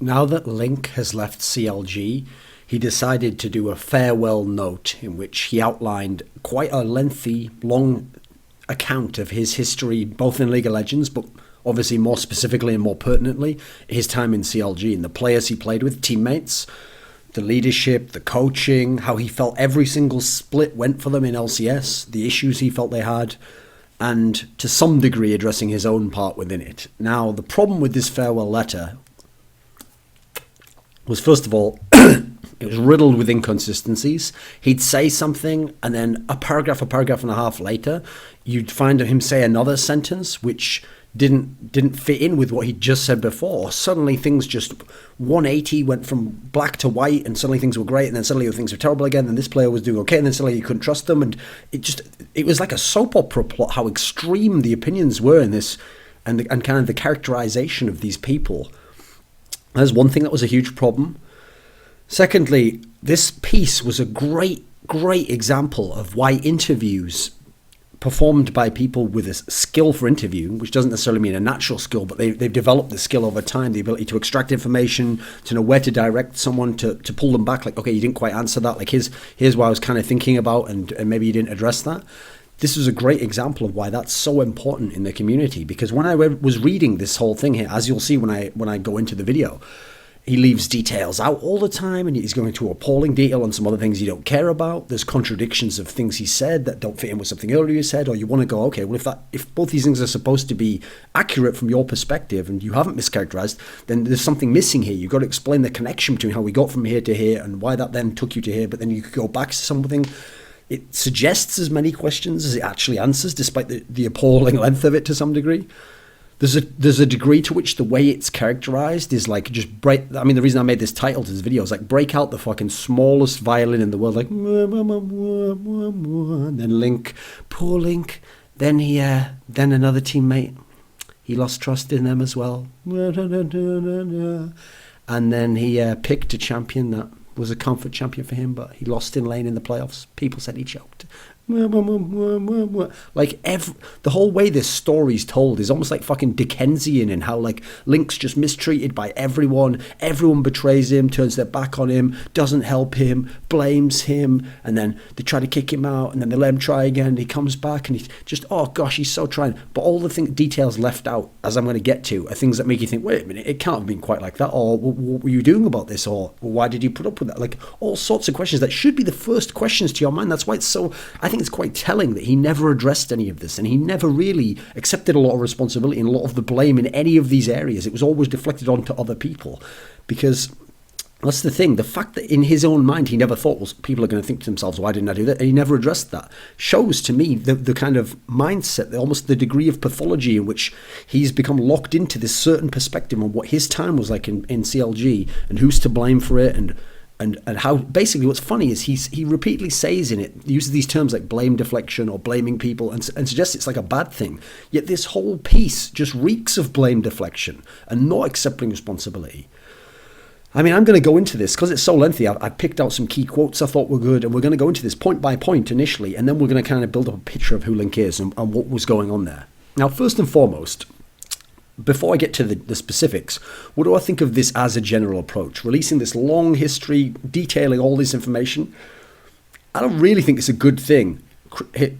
Now that Link has left CLG, he decided to do a farewell note in which he outlined quite a lengthy, long account of his history, both in League of Legends, but obviously more specifically and more pertinently, his time in CLG and the players he played with, teammates, the leadership, the coaching, how he felt every single split went for them in LCS, the issues he felt they had, and to some degree addressing his own part within it. Now, the problem with this farewell letter was, first of all, it was riddled with inconsistencies. He'd say something, and then a paragraph and a half later, you'd find him say another sentence which didn't fit in with what he'd just said before. Suddenly things just 180 went from black to white, and suddenly things were great, and then suddenly things were terrible again, and this player was doing okay, and then suddenly you couldn't trust them, and it was like a soap opera plot, how extreme the opinions were in this, and kind of the characterization of these people. That's one thing that was a huge problem. Secondly, this piece was a great example of why interviews performed by people with a skill for interviewing, which doesn't necessarily mean a natural skill, but they've developed the skill over time, the ability to extract information, to know where to direct someone, to pull them back, like, okay, you didn't quite answer that, like here's what I was kind of thinking about, and maybe you didn't address that. This is a great example of why that's so important in the community, because when I was reading this whole thing here, as you'll see when I go into the video, he leaves details out all the time, and he's going into appalling detail on some other things you don't care about. There's contradictions of things he said that don't fit in with something earlier he said, or you want to go, okay, well, if both these things are supposed to be accurate from your perspective and you haven't mischaracterized, then there's something missing here. You've got to explain the connection between how we got from here to here and why that then took you to here, but then you could go back to something. It suggests as many questions as it actually answers, despite the appalling length of it to some degree. There's a degree to which the way it's characterized is like just break. I mean, the reason I made this title to this video is like break out the fucking smallest violin in the world, like, and then Link, poor Link. Then then another teammate, he lost trust in them as well, and then he picked a champion that was a comfort champion for him, but he lost in lane in the playoffs. People said he choked. Like the whole way this story's told is almost like fucking Dickensian, in how like Link's just mistreated by everyone betrays him, turns their back on him, doesn't help him, blames him, and then they try to kick him out, and then they let him try again, and he comes back, and he's just, oh gosh, he's so trying. But all the details left out, as I'm going to get to, are things that make you think, wait a minute, it can't have been quite like that, or what were you doing about this, or why did you put up with that? Like all sorts of questions that should be the first questions to your mind. That's why it's so, I think it's quite telling that he never addressed any of this, and he never really accepted a lot of responsibility and a lot of the blame in any of these areas. It was always deflected onto other people, because that's the thing. The fact that in his own mind he never thought, well, people are going to think to themselves, why didn't I do that? And he never addressed that. Shows to me the kind of mindset, almost the degree of pathology in which he's become locked into this certain perspective on what his time was like in CLG, and who's to blame for it, and how basically what's funny is he repeatedly says in it, uses these terms like blame deflection or blaming people, and suggests it's like a bad thing. Yet this whole piece just reeks of blame deflection and not accepting responsibility. I mean, I'm going to go into this because it's so lengthy. I picked out some key quotes I thought were good, and we're going to go into this point by point initially, and then we're going to kind of build up a picture of who Link is and what was going on there. Now, first and foremost, before I get to the specifics, what do I think of this as a general approach? Releasing this long history, detailing all this information, I don't really think it's a good thing,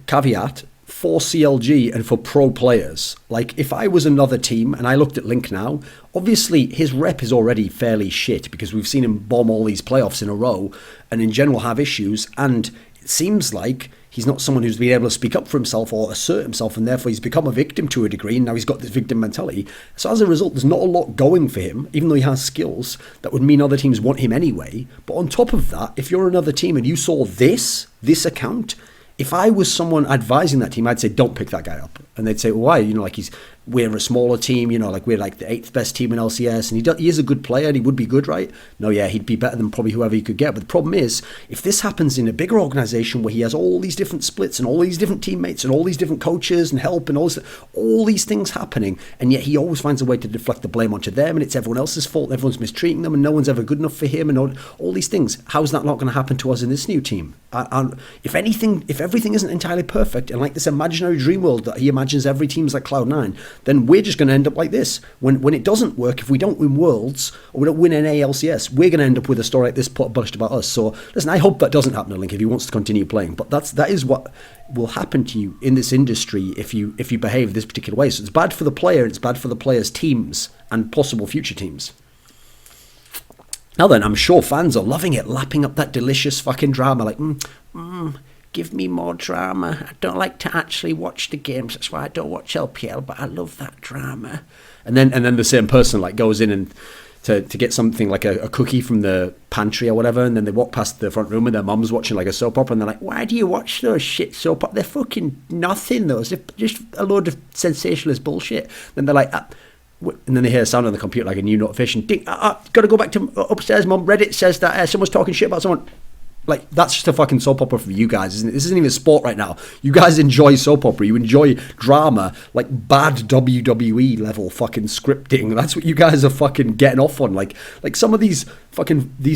caveat, for CLG and for pro players. Like, if I was another team and I looked at Link now, obviously his rep is already fairly shit, because we've seen him bomb all these playoffs in a row and in general have issues, and it seems like he's not someone who's been able to speak up for himself or assert himself, and therefore he's become a victim to a degree, and now he's got this victim mentality. So as a result, there's not a lot going for him, even though he has skills that would mean other teams want him anyway. But on top of that, if you're another team and you saw this account, if I was someone advising that team, I'd say, don't pick that guy up. And they'd say, well, why? You know, like we're a smaller team, you know, like we're like the 8th best team in LCS, and he is a good player and he would be good, right? No, yeah, he'd be better than probably whoever he could get. But the problem is, if this happens in a bigger organization where he has all these different splits and all these different teammates and all these different coaches and help and all these things happening, and yet he always finds a way to deflect the blame onto them, and it's everyone else's fault, and everyone's mistreating them, and no one's ever good enough for him, and all these things. How's that not going to happen to us in this new team? If everything isn't entirely perfect, and like this imaginary dream world that he imagines every team's like Cloud9, then we're just going to end up like this. When it doesn't work, if we don't win Worlds or we don't win an ALCS, we're going to end up with a story like this published about us. So listen, I hope that doesn't happen to Link if he wants to continue playing. But that is what will happen to you in this industry if you behave this particular way. So it's bad for the player, it's bad for the player's teams and possible future teams. Now then, I'm sure fans are loving it, lapping up that delicious fucking drama, like, give me more drama. I don't like to actually watch the games, that's why I don't watch LPL, but I love that drama. And then the same person like goes in and to get something like a cookie from the pantry or whatever, and then they walk past the front room and their mum's watching like a soap opera, and they're like, why do you watch those shit soap operas? They're fucking nothing, those. They're just a load of sensationalist bullshit. Then they're like, and then they hear a sound on the computer like a new notification. Ding, gotta go back to upstairs, mum. Reddit says that someone's talking shit about someone. Like, that's just a fucking soap opera for you guys, isn't it? This isn't even sport right now. You guys enjoy soap opera. You enjoy drama, like bad WWE level fucking scripting. That's what you guys are fucking getting off on. Like some of these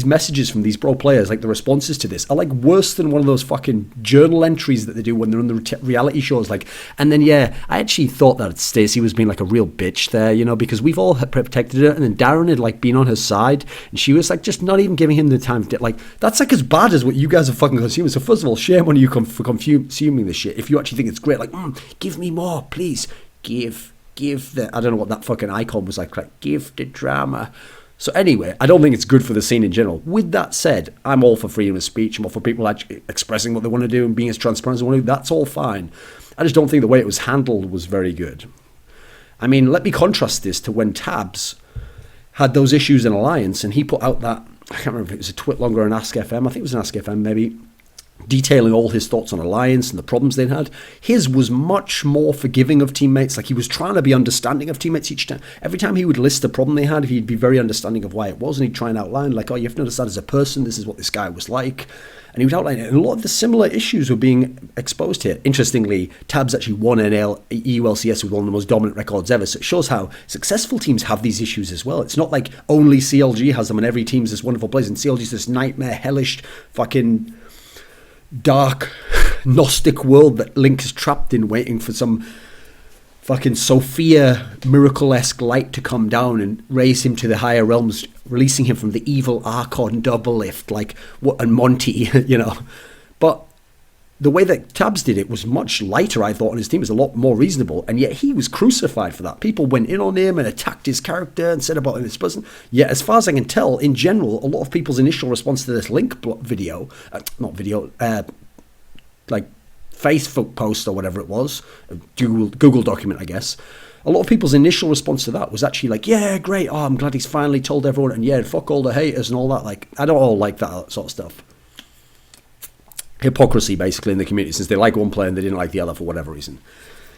messages from these pro players, like the responses to this, are like worse than one of those fucking journal entries that they do when they're on the reality shows. Like, and then I actually thought that Stacey was being like a real bitch there, you know, because we've all protected her, and then Darren had like been on her side, and she was like just not even giving him the time to, like, that's like as bad as what you guys are fucking consuming. So first of all, shame on you for consuming this shit. If you actually think it's great, like, give me more, please. Give the, I don't know what that fucking icon was like give the drama. So anyway, I don't think it's good for the scene in general. With that said, I'm all for freedom of speech. I'm all for people actually expressing what they want to do and being as transparent as they want to do. That's all fine. I just don't think the way it was handled was very good. I mean, let me contrast this to when Tabs had those issues in Alliance, and he put out that, I can't remember if it was a Twit-Longer or an Ask FM. I think it was an Ask FM maybe, detailing all his thoughts on Alliance and the problems they'd had. His was much more forgiving of teammates. Like, he was trying to be understanding of teammates each time. Every time he would list a problem they had, he'd be very understanding of why it was, and he'd try and outline, like, oh, you have to understand as a person, this is what this guy was like. And he would outline it. And a lot of the similar issues were being exposed here. Interestingly, Tabs actually won an EULCS with one of the most dominant records ever. So it shows how successful teams have these issues as well. It's not like only CLG has them and every team's this wonderful place. And CLG's this nightmare, hellish, fucking dark, Gnostic world that Link is trapped in, waiting for some fucking Sophia miracle-esque light to come down and raise him to the higher realms, releasing him from the evil Archon Doublelift, like what, and Monty, you know. But the way that Tabs did it was much lighter, I thought, and his team was a lot more reasonable, and yet he was crucified for that. People went in on him and attacked his character and said about him this person. Yet, as far as I can tell, in general, a lot of people's initial response to this Link video, like Facebook post or whatever it was, a Google document, I guess. A lot of people's initial response to that was actually like, yeah, great, oh, I'm glad he's finally told everyone, and yeah, fuck all the haters and all that. Like, I don't all like that sort of stuff. Hypocrisy, basically, in the community, since they like one player and they didn't like the other for whatever reason.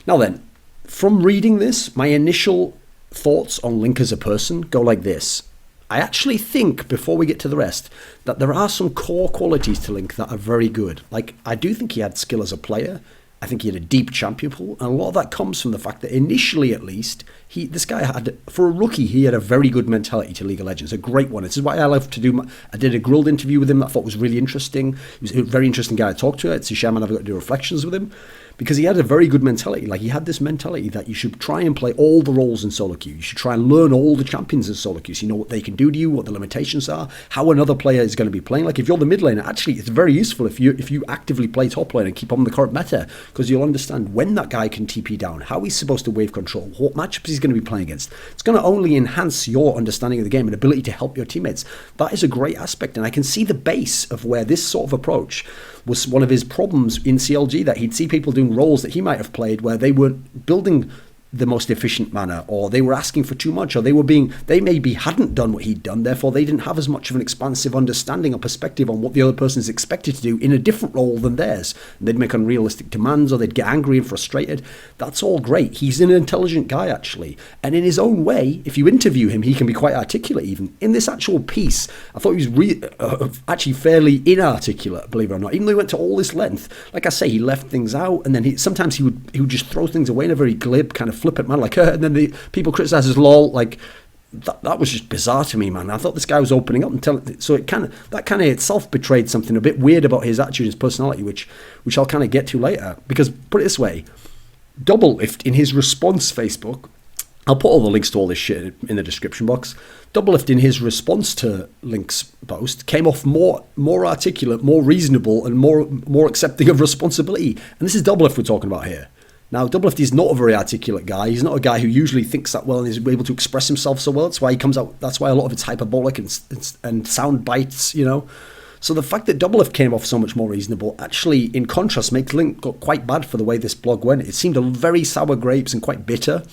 Now then, from reading this, my initial thoughts on Link as a person go like this. I actually think, before we get to the rest, that there are some core qualities to Link that are very good. Like, I do think he had skill as a player. I think he had a deep champion pool, and a lot of that comes from the fact that initially, at least, this guy had, for a rookie, he had a very good mentality to League of Legends, a great one. This is why I love to do. I did a grilled interview with him that I thought was really interesting. He was a very interesting guy to talk to. It's a shame I never got to do reflections with him, because he had a very good mentality. Like, he had this mentality that you should try and play all the roles in solo queue. You should try and learn all the champions in solo queue, so you know what they can do to you, what the limitations are, how another player is going to be playing. Like, if you're the mid laner, actually, it's very useful if you actively play top lane and keep on the current meta, because you'll understand when that guy can TP down, how he's supposed to wave control, what matchups he's going to be playing against. It's going to only enhance your understanding of the game and ability to help your teammates. That is a great aspect, and I can see the base of where this sort of approach was one of his problems in CLG, that he'd see people doing roles that he might have played where they weren't building the most efficient manner, or they were asking for too much, or they maybe hadn't done what he'd done, therefore they didn't have as much of an expansive understanding or perspective on what the other person is expected to do in a different role than theirs. And they'd make unrealistic demands, or they'd get angry and frustrated. That's all great. He's an intelligent guy, actually, and in his own way, if you interview him, he can be quite articulate. Even in this actual piece, I thought he was actually fairly inarticulate, believe it or not, even though he went to all this length. Like I say, he left things out, and then sometimes he would just throw things away in a very glib kind of flippant man, like, and then the people criticize his LoL. Like, that was just bizarre to me, man. I thought this guy was opening up and telling, so that kind of itself betrayed something a bit weird about his attitude, his personality, which I'll kind of get to later. Because, put it this way, Doublelift, in his response Facebook, I'll put all the links to all this shit in the description box. Doublelift, in his response to Link's post, came off more articulate, more reasonable, and more accepting of responsibility. And this is Doublelift we're talking about here. Now, Doublelift is not a very articulate guy. He's not a guy who usually thinks that well and is able to express himself so well. That's why he comes out. That's why a lot of it's hyperbolic and sound bites, you know. So the fact that Doublelift came off so much more reasonable, actually, in contrast, makes Link got quite bad for the way this blog went. It seemed very sour grapes and quite bitter.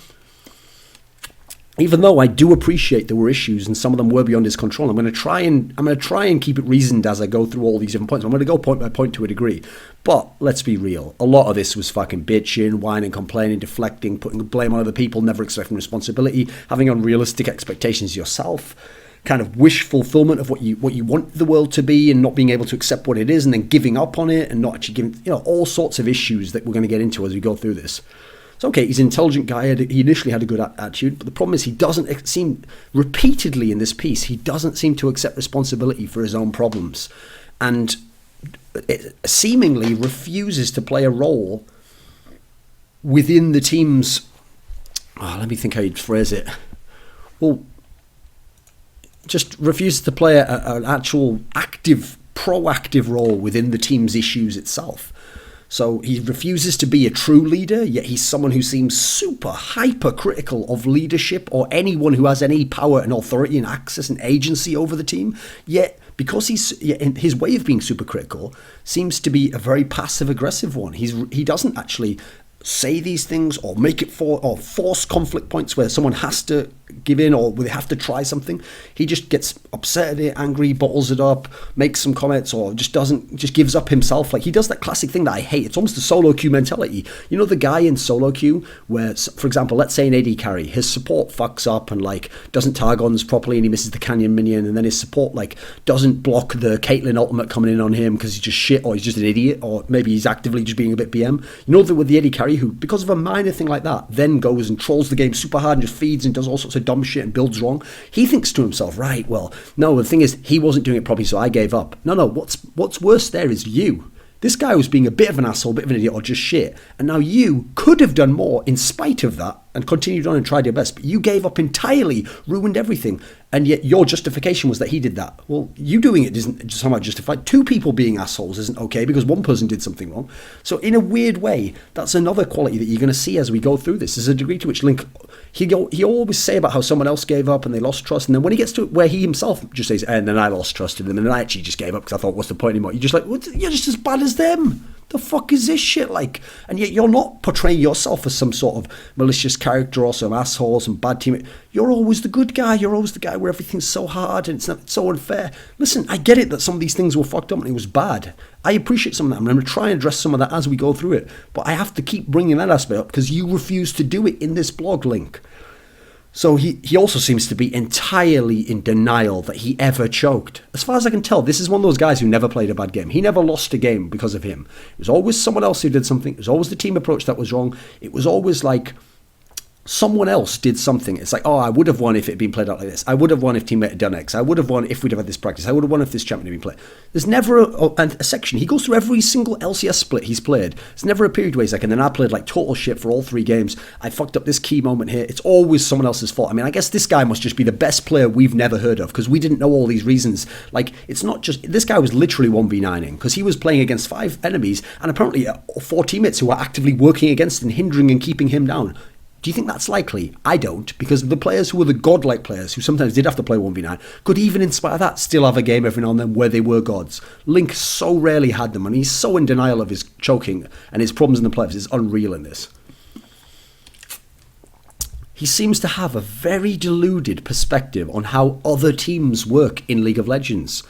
Even though I do appreciate there were issues and some of them were beyond his control, I'm going to try and keep it reasoned as I go through all these different points. I'm going to go point by point to a degree. But let's be real. A lot of this was fucking bitching, whining, complaining, deflecting, putting blame on other people, never accepting responsibility, having unrealistic expectations yourself, kind of wish fulfillment of what you want the world to be and not being able to accept what it is and then giving up on it and not actually giving, all sorts of issues that we're going to get into as we go through this. So, okay, he's an intelligent guy. He initially had a good attitude, but the problem is he doesn't seem, repeatedly in this piece, he doesn't seem to accept responsibility for his own problems and seemingly refuses to play a role within the team's, let me think how you'd phrase it. Well, just refuses to play an actual active, proactive role within the team's issues itself. So he refuses to be a true leader, yet he's someone who seems super hypercritical of leadership or anyone who has any power and authority and access and agency over the team. Yet, because his way of being super critical seems to be a very passive aggressive one. He doesn't actually say these things or make it or force conflict points where someone has to give in or they have to try something. He just gets upset at it, angry, bottles it up, makes some comments, or just gives up himself. Like, he does that classic thing that I hate. It's almost a solo queue mentality. You know the guy in solo queue where, for example, let's say an AD carry, his support fucks up and doesn't Targons properly and he misses the Canyon minion, and then his support doesn't block the Caitlyn ultimate coming in on him because he's just shit or he's just an idiot, or maybe he's actively just being a bit BM. You know that with the AD carry who, because of a minor thing like that, then goes and trolls the game super hard and just feeds and does all sorts of dumb shit and builds wrong. He thinks to himself, right, well, no, the thing is, he wasn't doing it properly, so I gave up. No, what's worse there is you. This guy was being a bit of an asshole, a bit of an idiot, or just shit. And now you could have done more in spite of that and continued on and tried your best. But you gave up entirely, ruined everything. And yet your justification was that he did that. Well, you doing it isn't somehow justified. Two people being assholes isn't okay because one person did something wrong. So in a weird way, that's another quality that you're going to see as we go through this. There's a degree to which Link, he always say about how someone else gave up and they lost trust. And then when he gets to where he himself just says, and then I lost trust in them and then I actually just gave up because I thought, what's the point anymore? You're just like, you're just as bad as them. The fuck is this shit like? And yet you're not portraying yourself as some sort of malicious character or some asshole, some bad teammate. You're always the good guy. You're always the guy where everything's so hard and it's so unfair. Listen, I get it that some of these things were fucked up and it was bad. I appreciate some of that. I'm going to try and address some of that as we go through it. But I have to keep bringing that aspect up because you refuse to do it in this blog, Link. So he also seems to be entirely in denial that he ever choked. As far as I can tell, this is one of those guys who never played a bad game. He never lost a game because of him. It was always someone else who did something. It was always the team approach that was wrong. It was always like someone else did something. It's like, oh, I would have won if it had been played out like this. I would have won if teammate had done X. I would have won if we'd have had this practice. I would have won if this champion had been played. There's never a section. He goes through every single LCS split he's played. There's never a period where he's like, and then I played like total shit for all 3 games. I fucked up this key moment here. It's always someone else's fault. I mean, I guess this guy must just be the best player we've never heard of because we didn't know all these reasons. Like, it's not just, this guy was literally 1v9ing because he was playing against 5 enemies and apparently 4 teammates who were actively working against and hindering and keeping him down. Do you think that's likely? I don't, because the players who were the godlike players, who sometimes did have to play 1v9, could even in spite of that still have a game every now and then where they were gods. Link so rarely had them, and he's so in denial of his choking and his problems in the playoffs. It's unreal in this. He seems to have a very deluded perspective on how other teams work in League of Legends.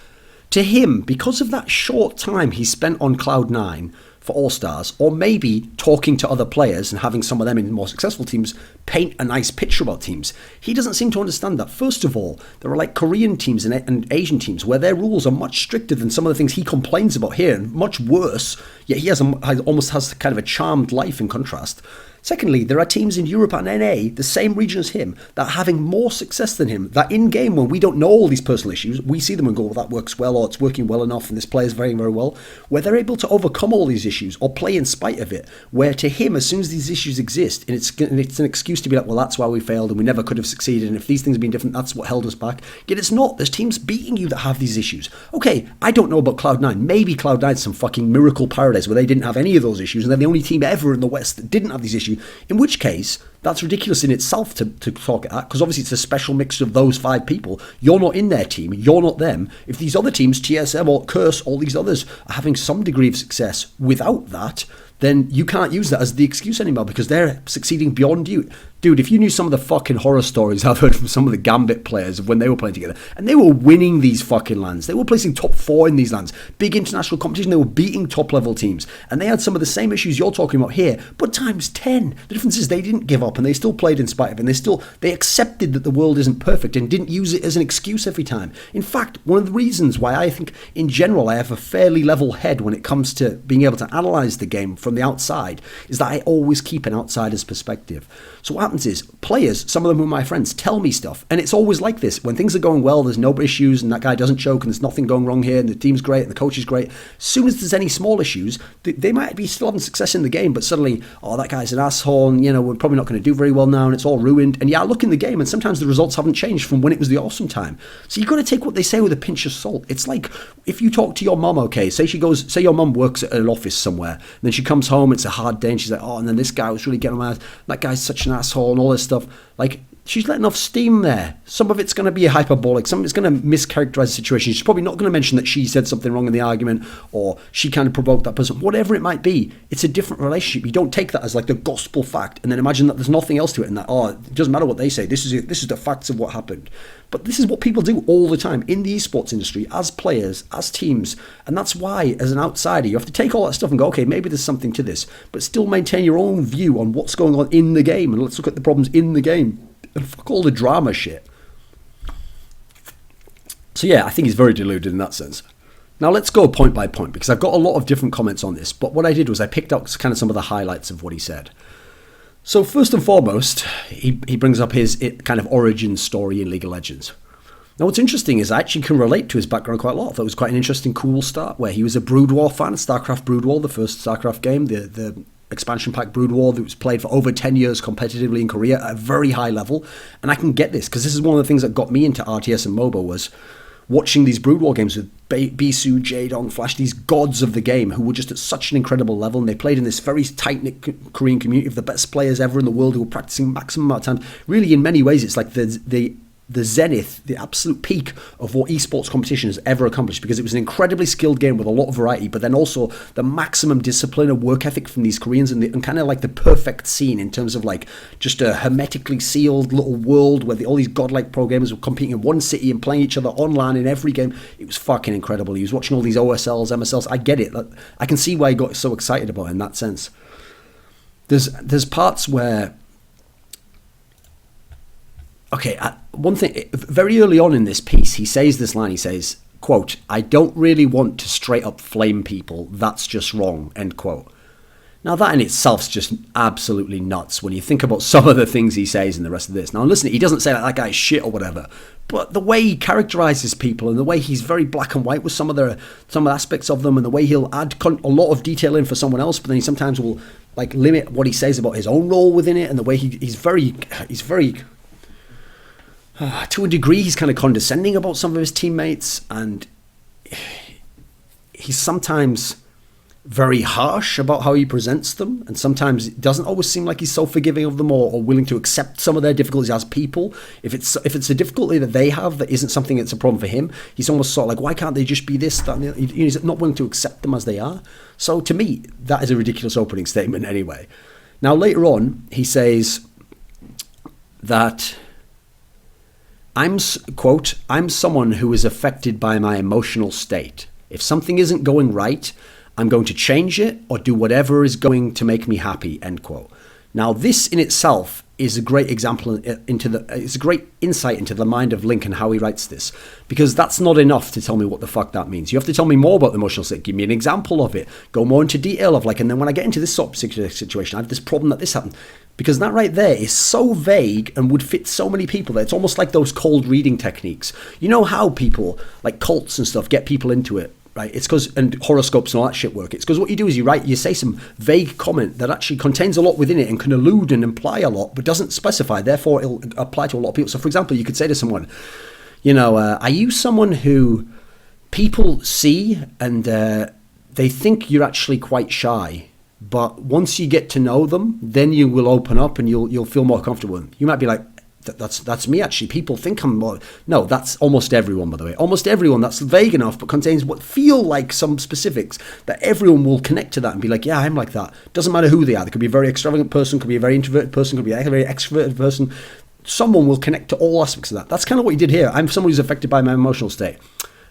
To him, because of that short time he spent on Cloud9, for All-Stars, or maybe talking to other players and having some of them in more successful teams paint a nice picture about teams. He doesn't seem to understand that. First of all, there are like Korean teams and Asian teams where their rules are much stricter than some of the things he complains about here, and much worse, yet he almost has kind of a charmed life in contrast. Secondly, there are teams in Europe and NA, the same region as him, that are having more success than him. That in game, when we don't know all these personal issues, we see them and go, well, that works well, or it's working well enough, and this plays very, very well. Where they're able to overcome all these issues or play in spite of it. Where to him, as soon as these issues exist, and it's an excuse to be like, well, that's why we failed and we never could have succeeded. And if these things had been different, that's what held us back. Yet it's not. There's teams beating you that have these issues. Okay, I don't know about Cloud9. Maybe Cloud9's some fucking miracle paradise where they didn't have any of those issues, and they're the only team ever in the West that didn't have these issues. In which case, that's ridiculous in itself to talk at that, because obviously it's a special mix of those 5 people. You're not in their team, you're not them. If these other teams, TSM or Curse, all these others, are having some degree of success without that, then you can't use that as the excuse anymore, because they're succeeding beyond you. Dude, if you knew some of the fucking horror stories I've heard from some of the Gambit players of when they were playing together, and they were winning these fucking lands. They were placing top 4 in these lands. Big international competition, they were beating top level teams. And they had some of the same issues you're talking about here, but times 10. The difference is they didn't give up, and they still played in spite of it, and they accepted that the world isn't perfect and didn't use it as an excuse every time. In fact, one of the reasons why I think in general I have a fairly level head when it comes to being able to analyse the game from the outside is that I always keep an outsider's perspective. So what happens is, players, some of them who are my friends, tell me stuff. And it's always like this. When things are going well, there's no issues, and that guy doesn't choke, and there's nothing going wrong here, and the team's great, and the coach is great. As soon as there's any small issues, they might be still having success in the game, but suddenly, oh, that guy's an asshole, and, we're probably not going to do very well now, and it's all ruined. And yeah, I look in the game, and sometimes the results haven't changed from when it was the awesome time. So you've got to take what they say with a pinch of salt. It's like, if you talk to your mum, okay, say your mum works at an office somewhere, and then she comes home, it's a hard day, and she's like, oh, and then this guy was really getting on my ass, that guy's such an asshole, and all this stuff. Like, she's letting off steam there. Some of it's going to be hyperbolic. Some of it's going to mischaracterize the situation. She's probably not going to mention that she said something wrong in the argument, or she kind of provoked that person. Whatever it might be, it's a different relationship. You don't take that as like the gospel fact and then imagine that there's nothing else to it, and that, oh, it doesn't matter what they say. This is the facts of what happened. But this is what people do all the time in the esports industry, as players, as teams. And that's why, as an outsider, you have to take all that stuff and go, okay, maybe there's something to this, but still maintain your own view on what's going on in the game. And let's look at the problems in the game. And fuck all the drama shit. So yeah, I think he's very deluded in that sense. Now let's go point by point, because I've got a lot of different comments on this. But what I did was I picked out kind of some of the highlights of what he said. So first and foremost, he brings up his kind of origin story in League of Legends. Now what's interesting is I actually can relate to his background quite a lot. I thought it was quite an interesting, cool start, where he was a Brood War fan, StarCraft Brood War, the first StarCraft game, the expansion pack Brood War that was played for over 10 years competitively in Korea at a very high level. And I can get this, because this is one of the things that got me into RTS and MOBA, was watching these Brood War games with Bisu, Jaedong, Flash, these gods of the game who were just at such an incredible level, and they played in this very tight-knit Korean community of the best players ever in the world who were practicing maximum amount of time. Really, in many ways, it's like the zenith, the absolute peak of what esports competition has ever accomplished, because it was an incredibly skilled game with a lot of variety, but then also the maximum discipline and work ethic from these Koreans, and kind of like the perfect scene in terms of like just a hermetically sealed little world where all these godlike pro gamers were competing in one city and playing each other online in every game. It was fucking incredible. He was watching all these OSLs, MSLs. I get it. I can see why he got so excited about it in that sense. There's parts where, okay, one thing, very early on in this piece, he says this line, he says, quote, "I don't really want to straight up flame people, that's just wrong," end quote. Now that in itself is just absolutely nuts when you think about some of the things he says in the rest of this. Now listen, he doesn't say like that guy's shit or whatever, but the way he characterizes people and the way he's very black and white with some of the aspects of them, and the way he'll add a lot of detail in for someone else, but then he sometimes will like limit what he says about his own role within it, and the way he's very to a degree, he's kind of condescending about some of his teammates, and he's sometimes very harsh about how he presents them, and sometimes it doesn't always seem like he's so forgiving of them or willing to accept some of their difficulties as people. If it's a difficulty that they have that isn't something that's a problem for him, he's almost sort of like, why can't they just be this, that, and he's not willing to accept them as they are. So to me, that is a ridiculous opening statement anyway. Now later on, he says that I'm someone who is affected by my emotional state. If something isn't going right, I'm going to change it or do whatever is going to make me happy, end quote. Now, this in itself is a great example it's a great insight into the mind of Link and how he writes this, because that's not enough to tell me what the fuck that means. You have to tell me more about the emotional state. Give me an example of it. Go more into detail of and then when I get into this sort of particular situation, I have this problem that this happened. Because that right there is so vague and would fit so many people that it's almost like those cold reading techniques. You know how people, like cults and stuff, get people into it, right? It's because, and horoscopes and all that shit work. It's because what you do is you say some vague comment that actually contains a lot within it and can allude and imply a lot, but doesn't specify. Therefore, it'll apply to a lot of people. So, for example, you could say to someone, are you someone who people see and they think you're actually quite shy? But once you get to know them, then you will open up and you'll feel more comfortable with them. You might be like, that's me actually. People think I'm more. No, that's almost everyone, by the way. Almost everyone. That's vague enough, but contains what feel like some specifics that everyone will connect to that and be like, yeah, I'm like that. Doesn't matter who they are. They could be a very extravagant person, could be a very introverted person, could be a very extroverted person. Someone will connect to all aspects of that. That's kind of what you did here. I'm someone who's affected by my emotional state,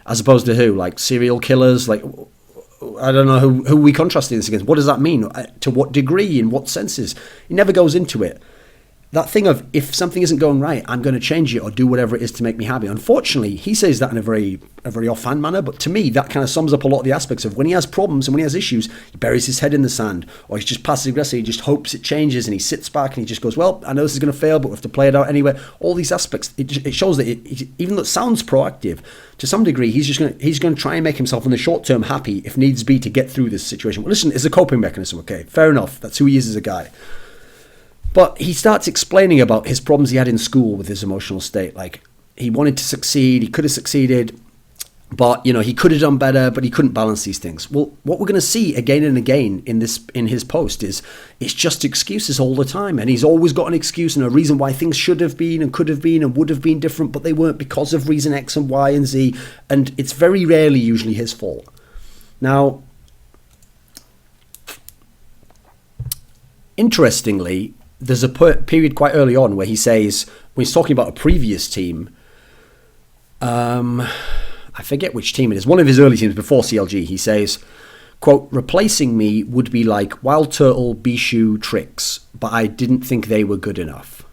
as opposed to who? Like serial killers, like. I don't know who we contrasting this against. What does that mean? To what degree? In what senses? He never goes into it. That thing of, if something isn't going right, I'm going to change it or do whatever it is to make me happy. Unfortunately, he says that in a very offhand manner, but to me, that kind of sums up a lot of the aspects of when he has problems and when he has issues, he buries his head in the sand, or he's just passive aggressive, he just hopes it changes and he sits back and he just goes, well, I know this is going to fail, but we have to play it out anyway. All these aspects, it shows that even though it sounds proactive, to some degree, he's going to try and make himself in the short term happy if needs be to get through this situation. Well, listen, it's a coping mechanism, okay? Fair enough. That's who he is as a guy. But he starts explaining about his problems he had in school with his emotional state. Like, he wanted to succeed, he could have succeeded, but, he could have done better, but he couldn't balance these things. Well, what we're going to see again and again in his post is it's just excuses all the time. And he's always got an excuse and a reason why things should have been and could have been and would have been different, but they weren't because of reason X and Y and Z. And it's very rarely usually his fault. Now, interestingly, there's a period quite early on where he says, when he's talking about a previous team, I forget which team it is, one of his early teams before CLG, he says, quote, replacing me would be like Wild Turtle, Bishu, Tricks, but I didn't think they were good enough.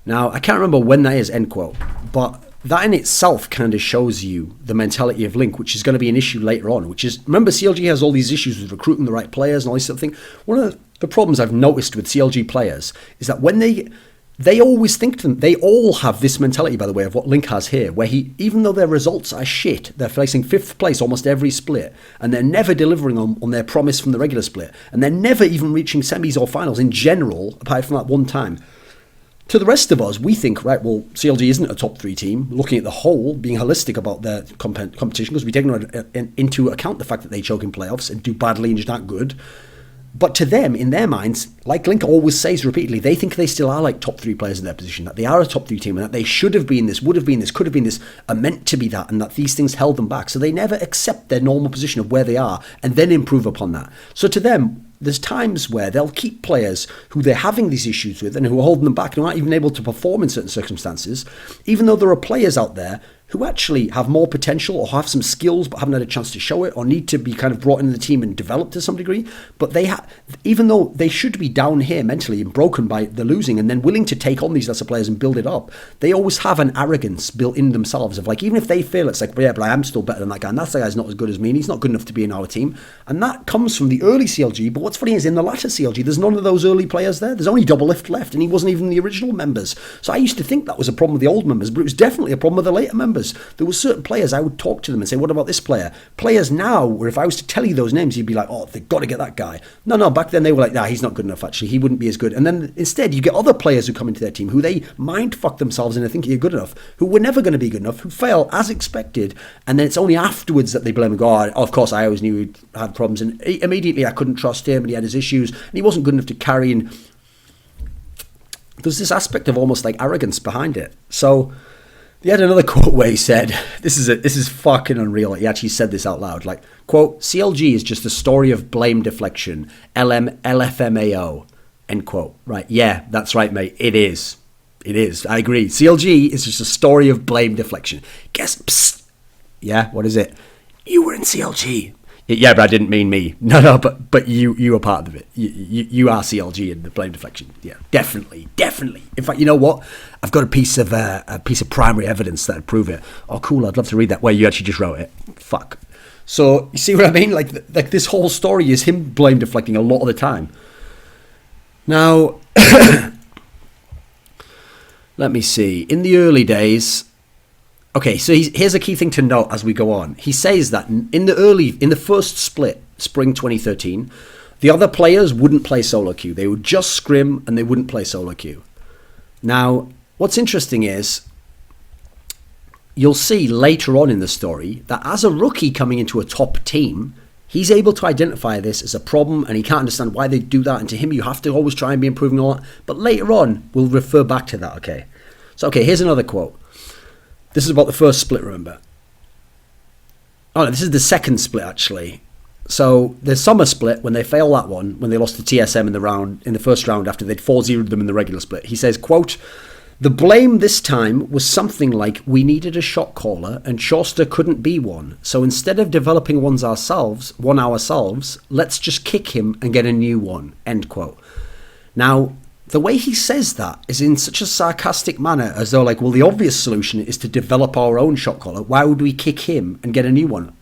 Now, I can't remember when that is, end quote, but that in itself kind of shows you the mentality of Link, which is going to be an issue later on, which is, remember, CLG has all these issues with recruiting the right players and all this sort of thing. One of the problems I've noticed with CLG players is that when they always think to them, they all have this mentality, by the way, of what Link has here, where even though their results are shit, they're facing 5th place almost every split, and they're never delivering on their promise from the regular split, and they're never even reaching semis or finals in general, apart from that one time. To the rest of us, we think, right, well, CLG isn't a top 3 team, looking at the whole, being holistic about their competition, because we take into account the fact that they choke in playoffs and do badly and just aren't good. But to them, in their minds, like Link always says repeatedly, they think they still are like top 3 players in their position, that they are a top 3 team, and that they should have been this, would have been this, could have been this, are meant to be that, and that these things held them back. So they never accept their normal position of where they are and then improve upon that. So to them, there's times where they'll keep players who they're having these issues with and who are holding them back and aren't even able to perform in certain circumstances, even though there are players out there who actually have more potential or have some skills but haven't had a chance to show it or need to be kind of brought into the team and developed to some degree. But even though they should be down here mentally and broken by the losing and then willing to take on these lesser players and build it up, they always have an arrogance built in themselves of like, even if they feel it's like, yeah, but I am still better than that guy and that guy's not as good as me and he's not good enough to be in our team. And that comes from the early CLG. But what's funny is in the latter CLG, there's none of those early players there. There's only Doublelift left and he wasn't even the original members. So I used to think that was a problem with the old members, but it was definitely a problem with the later members. There were certain players I would talk to them and say, what about this player? Players now, where if I was to tell you those names, you'd be like, oh, they've got to get that guy. No, back then they were like, nah, he's not good enough, actually. He wouldn't be as good. And then instead, you get other players who come into their team who they mind-fuck themselves into thinking you're good enough, who were never going to be good enough, who fail as expected, and then it's only afterwards that they blame and go, oh, of course, I always knew he'd had problems, and immediately I couldn't trust him, and he had his issues, and he wasn't good enough to carry, and there's this aspect of almost like arrogance behind it. So he had another quote where he said, this is fucking unreal. He actually said this out loud. Like, quote, CLG is just a story of blame deflection. LFMAO, end quote. Right. Yeah, that's right, mate. It is. It is. I agree. CLG is just a story of blame deflection. Guess, psst. Yeah, what is it? You were in CLG. Yeah, but I didn't mean me. No, but you are part of it. You are CLG in the blame deflection. Yeah, definitely. In fact, you know what? I've got a piece of primary evidence that'd prove it. Oh, cool! I'd love to read that. Where you actually just wrote it. Fuck. So you see what I mean? Like this whole story is him blame deflecting a lot of the time. Now, let me see. In the early days. Okay, so here's a key thing to note as we go on. He says that in the first split, spring 2013, the other players wouldn't play solo queue. They would just scrim and they wouldn't play solo queue. Now, what's interesting is you'll see later on in the story that as a rookie coming into a top team, he's able to identify this as a problem and he can't understand why they do that. And to him, you have to always try and be improving a lot. But later on, we'll refer back to that, okay? So, okay, here's another quote. This is about the first split, remember? Oh, no, this is the second split, actually. So the summer split, when they fail that one, when they lost to TSM in the first round after they'd 4-0'd them in the regular split, he says, quote, "The blame this time was something like we needed a shot caller and Chauster couldn't be one. So instead of developing one ourselves, let's just kick him and get a new one." End quote. Now, the way he says that is in such a sarcastic manner, as though like, well, the obvious solution is to develop our own shot caller. Why would we kick him and get a new one?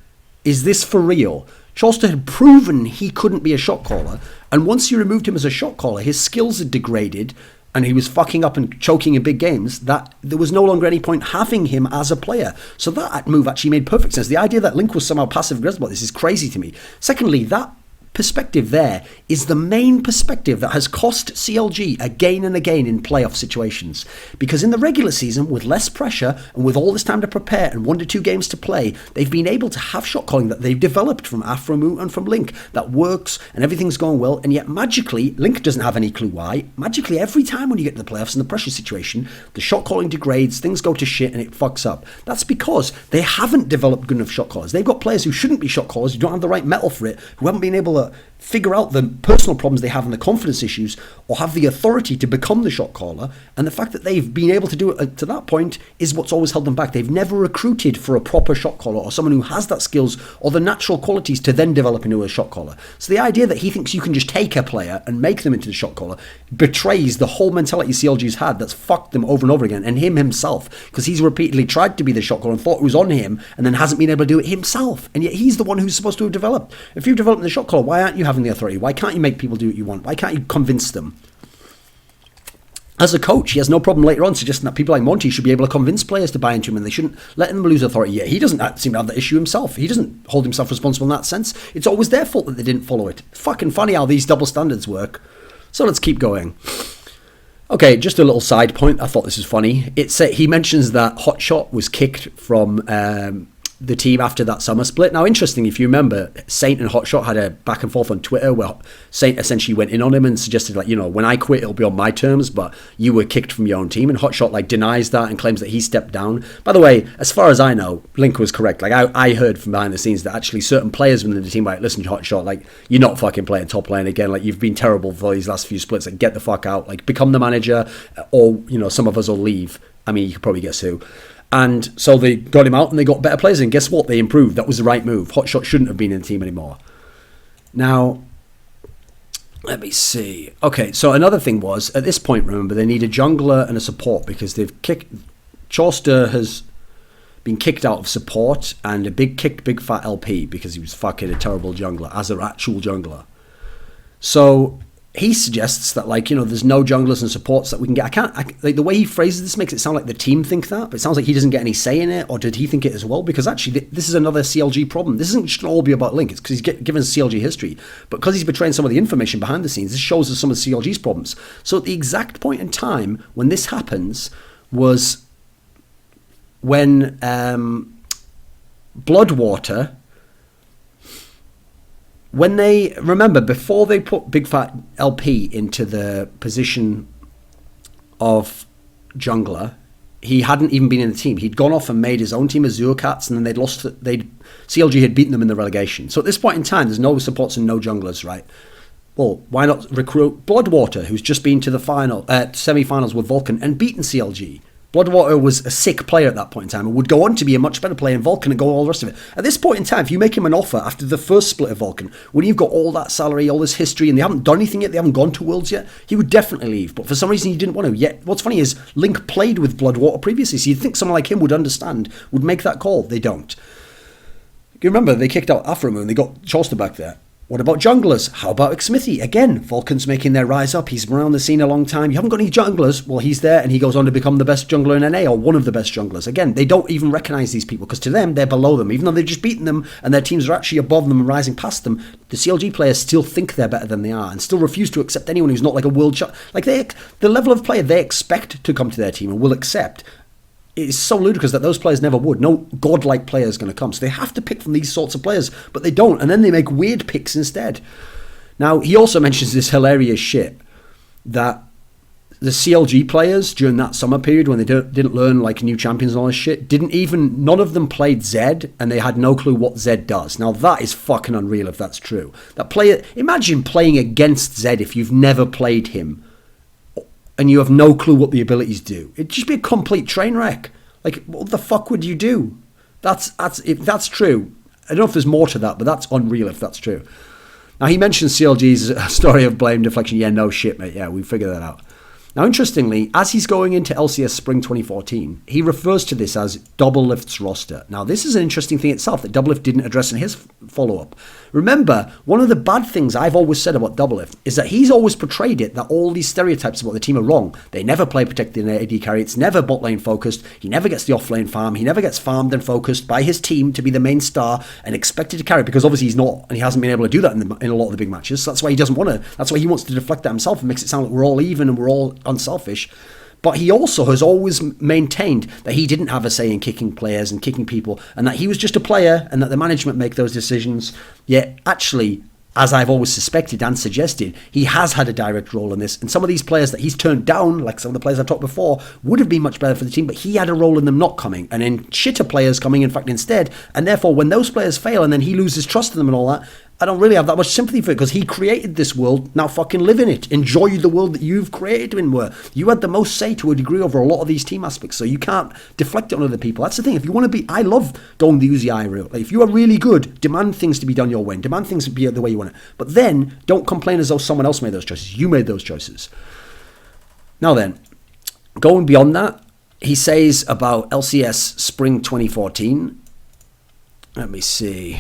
Is this for real? Chauster had proven he couldn't be a shot caller, and once you removed him as a shot caller, his skills had degraded, and he was fucking up and choking in big games, that there was no longer any point having him as a player. So that move actually made perfect sense. The idea that Link was somehow passive-aggressive about this is crazy to me. Secondly, that perspective there is the main perspective that has cost CLG again and again in playoff situations, because in the regular season, with less pressure and with all this time to prepare and 1 to 2 games to play, they've been able to have shot calling that they've developed from Afromu and from Link that works and everything's going well, and yet magically Link doesn't have any clue why. Magically every time when you get to the playoffs in the pressure situation, the shot calling degrades, things go to shit and it fucks up. That's because they haven't developed good enough shot callers. They've got players who shouldn't be shot callers, who don't have the right metal for it, who haven't been able to figure out the personal problems they have and the confidence issues, or have the authority to become the shot caller. And the fact that they've been able to do it to that point is what's always held them back. They've never recruited for a proper shot caller or someone who has that skills or the natural qualities to then develop into a shot caller. So the idea that he thinks you can just take a player and make them into the shot caller betrays the whole mentality CLG's had that's fucked them over and over again, and him himself, because he's repeatedly tried to be the shot caller and thought it was on him and then hasn't been able to do it himself. And yet he's the one who's supposed to have developed. If you've developed the shot caller, why aren't you having the authority? Why can't you make people do what you want? Why can't you convince them? As a coach, he has no problem later on suggesting that people like Monty should be able to convince players to buy into him and they shouldn't let them lose authority. Yet he doesn't seem to have that issue himself. He doesn't hold himself responsible in that sense. It's always their fault that they didn't follow it. It's fucking funny how these double standards work. So let's keep going. Okay, just a little side point. I thought this was funny. He mentions that Hotshot was kicked from the team after that summer split. Now, interesting, if you remember, Saint and Hotshot had a back and forth on Twitter where Saint essentially went in on him and suggested, like, you know, when I quit, it'll be on my terms, but you were kicked from your own team. And Hotshot, like, denies that and claims that he stepped down. By the way, as far as I know, Link was correct. Like, I heard from behind the scenes that actually certain players within the team were like, listen, Hotshot, like, you're not fucking playing top lane again. Like, you've been terrible for these last few splits. Like, get the fuck out. Like, become the manager, or, you know, some of us will leave. I mean, you could probably guess who. And so they got him out and they got better players. And guess what? They improved. That was the right move. Hotshot shouldn't have been in the team anymore. Now, let me see. Okay, so another thing was, at this point, remember, they need a jungler and a support because Chauster has been kicked out of support and kicked big fat LP because he was fucking a terrible jungler as an actual jungler. So he suggests that, like, you know, there's no junglers and supports that we can get. Like, the way he phrases this makes it sound like the team think that, but it sounds like he doesn't get any say in it, or did he think it as well? Because actually, this is another CLG problem. This isn't just going to all be about Link. It's because he's given CLG history, but because he's betraying some of the information behind the scenes, this shows us some of CLG's problems. So at the exact point in time when this happens was when Bloodwater, when they, remember, before they put Big Fat LP into the position of jungler, he hadn't even been in the team. He'd gone off and made his own team, Azure Cats, and then CLG had beaten them in the relegation. So at this point in time, there's no supports and no junglers, right? Well, why not recruit Bloodwater, who's just been to the semi-finals with Vulcan and beaten CLG? Bloodwater was a sick player at that point in time and would go on to be a much better player in Vulcan and go all the rest of it. At this point in time, if you make him an offer after the first split of Vulcan, when you've got all that salary, all this history, and they haven't done anything yet, they haven't gone to Worlds yet, he would definitely leave. But for some reason, he didn't want to. Yet, what's funny is Link played with Bloodwater previously, so you'd think someone like him would understand, would make that call. They don't. You remember, they kicked out Afromoon, they got Chauster back there. What about junglers? How about Xmithy? Again, Vulcan's making their rise up. He's been around the scene a long time. You haven't got any junglers. Well, he's there and he goes on to become the best jungler in NA or one of the best junglers. Again, they don't even recognise these people because to them, they're below them. Even though they've just beaten them and their teams are actually above them and rising past them, the CLG players still think they're better than they are and still refuse to accept anyone who's not like a world shot. Like the level of player they expect to come to their team and will accept, it's so ludicrous that those players never would. No godlike player is going to come. So they have to pick from these sorts of players, but they don't. And then they make weird picks instead. Now, he also mentions this hilarious shit that the CLG players during that summer period when they didn't learn like new champions and all this shit, none of them played Zed and they had no clue what Zed does. Now, that is fucking unreal if that's true. Imagine playing against Zed if you've never played him and you have no clue what the abilities do. It'd just be a complete train wreck. Like, what the fuck would you do? If that's true. I don't know if there's more to that, but that's unreal if that's true. Now, he mentions CLG's story of blame deflection. Yeah, no shit, mate. Yeah, we figured that out. Now, interestingly, as he's going into LCS Spring 2014, he refers to this as Doublelift's roster. Now, this is an interesting thing itself that Doublelift didn't address in his follow-up. Remember, one of the bad things I've always said about Doublelift is that he's always portrayed it that all these stereotypes about the team are wrong. They never play protected AD carry. It's never bot lane focused. He never gets the off lane farm. He never gets farmed and focused by his team to be the main star and expected to carry because obviously he's not and he hasn't been able to do that in a lot of the big matches. So that's why he doesn't want to. That's why he wants to deflect that himself and makes it sound like we're all even and we're all unselfish. But he also has always maintained that he didn't have a say in kicking players and kicking people and that he was just a player and that the management make those decisions. Yet actually, as I've always suspected and suggested, he has had a direct role in this. And some of these players that he's turned down, like some of the players I've talked before, would have been much better for the team, but he had a role in them not coming and in shitter players coming, in fact, instead. And therefore, when those players fail and then he loses trust in them and all that, I don't really have that much sympathy for it because he created this world. Now fucking live in it. Enjoy the world that you've created in where you had the most say to a degree over a lot of these team aspects. So you can't deflect it on other people. That's the thing. If you want to be, I love going the Uzi eye route. Like if you are really good, demand things to be done your way. Demand things to be the way you want it. But then don't complain as though someone else made those choices. You made those choices. Now then, going beyond that, he says about LCS Spring 2014. Let me see.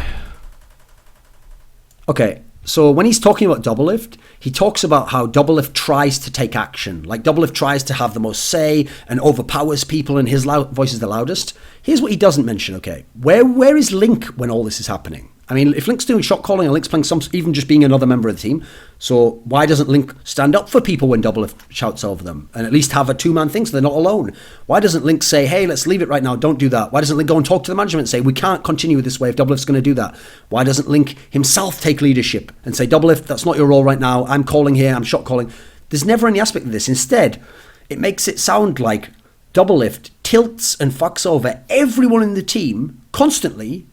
Okay, so when he's talking about Doublelift, he talks about how Doublelift tries to take action. Like Doublelift tries to have the most say and overpowers people and his voice is the loudest. Here's what he doesn't mention, okay. Where is Link when all this is happening? I mean, if Link's doing shot calling and Link's playing even just being another member of the team, so why doesn't Link stand up for people when Doublelift shouts over them and at least have a two-man thing so they're not alone? Why doesn't Link say, hey, let's leave it right now, don't do that? Why doesn't Link go and talk to the management and say, we can't continue this way if Doublelift's going to do that? Why doesn't Link himself take leadership and say, Doublelift, that's not your role right now, I'm calling here, I'm shot calling? There's never any aspect of this. Instead, it makes it sound like Doublelift tilts and fucks over everyone in the team constantly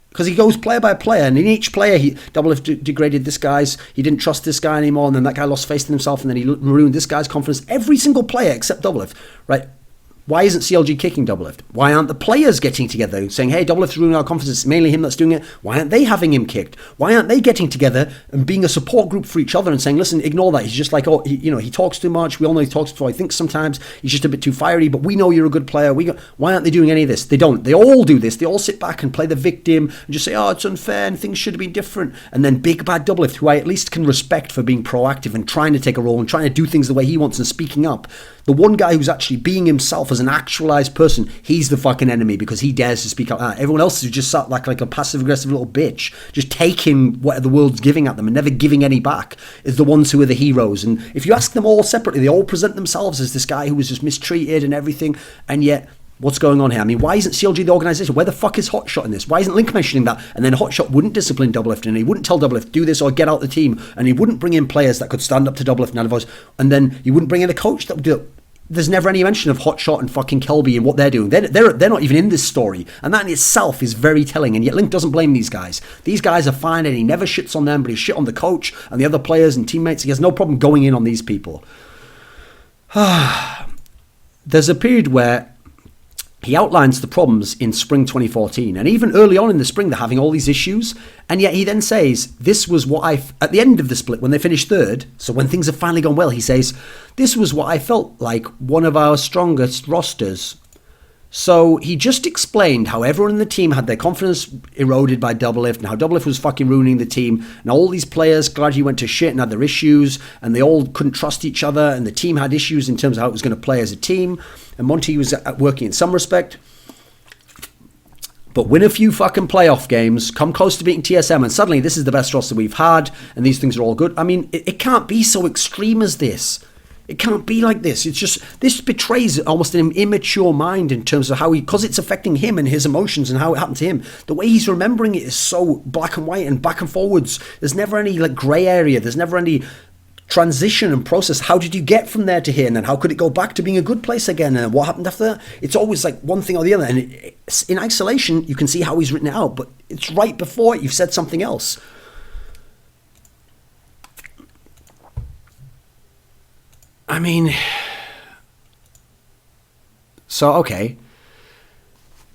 because he goes player by player, and in each player, Doublelift degraded this guy's, he didn't trust this guy anymore, and then that guy lost faith in himself, and then he ruined this guy's confidence. Every single player except Doublelift, right? Why isn't CLG kicking Doublelift? Why aren't the players getting together saying, hey, Doublelift's ruining our confidence, it's mainly him that's doing it? Why aren't they having him kicked? Why aren't they getting together and being a support group for each other and saying, listen, ignore that. He's just like, he talks too much. We all know he talks before he thinks sometimes. He's just a bit too fiery, but we know you're a good player. Why aren't they doing any of this? They don't. They all do this. They all sit back and play the victim and just say, oh, it's unfair and things should have been different. And then big bad Doublelift, who I at least can respect for being proactive and trying to take a role and trying to do things the way he wants and speaking up. The one guy who's actually being himself as an actualized person, he's the fucking enemy because he dares to speak out. Everyone else who just sat like a passive-aggressive little bitch, just taking what the world's giving at them and never giving any back, is the ones who are the heroes. And if you ask them all separately, they all present themselves as this guy who was just mistreated and everything, and yet what's going on here? I mean, why isn't CLG the organisation? Where the fuck is Hotshot in this? Why isn't Link mentioning that? And then Hotshot wouldn't discipline Doublelift and he wouldn't tell Doublelift, do this or get out the team. And he wouldn't bring in players that could stand up to Doublelift and have a voice. And then he wouldn't bring in a coach that would do it. There's never any mention of Hotshot and fucking Kelby and what they're doing. They're not even in this story. And that in itself is very telling. And yet Link doesn't blame these guys. These guys are fine and he never shits on them, but he shit on the coach and the other players and teammates. He has no problem going in on these people. there's a period where he outlines the problems in spring 2014. And even early on in the spring, they're having all these issues. And yet he then says, this was what at the end of the split, when they finished third, so when things have finally gone well, he says, this was what I felt like one of our strongest rosters. So he just explained how everyone in the team had their confidence eroded by Doublelift and how Doublelift was fucking ruining the team. And all these players gradually went to shit and had their issues and they all couldn't trust each other and the team had issues in terms of how it was going to play as a team. And Monty was working in some respect. But win a few fucking playoff games, come close to beating TSM, and suddenly this is the best roster we've had and these things are all good. I mean, it can't be so extreme as this. It can't be like this. It's just, this betrays almost an immature mind in terms of how because it's affecting him and his emotions and how it happened to him. The way he's remembering it is so black and white and back and forwards. There's never any like grey area. There's never any transition and process. How did you get from there to here? And then how could it go back to being a good place again? And what happened after that? It's always like one thing or the other. And in isolation, you can see how he's written it out. But it's right before it, you've said something else. I mean, so, okay.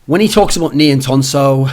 When he talks about Ni and Tonso,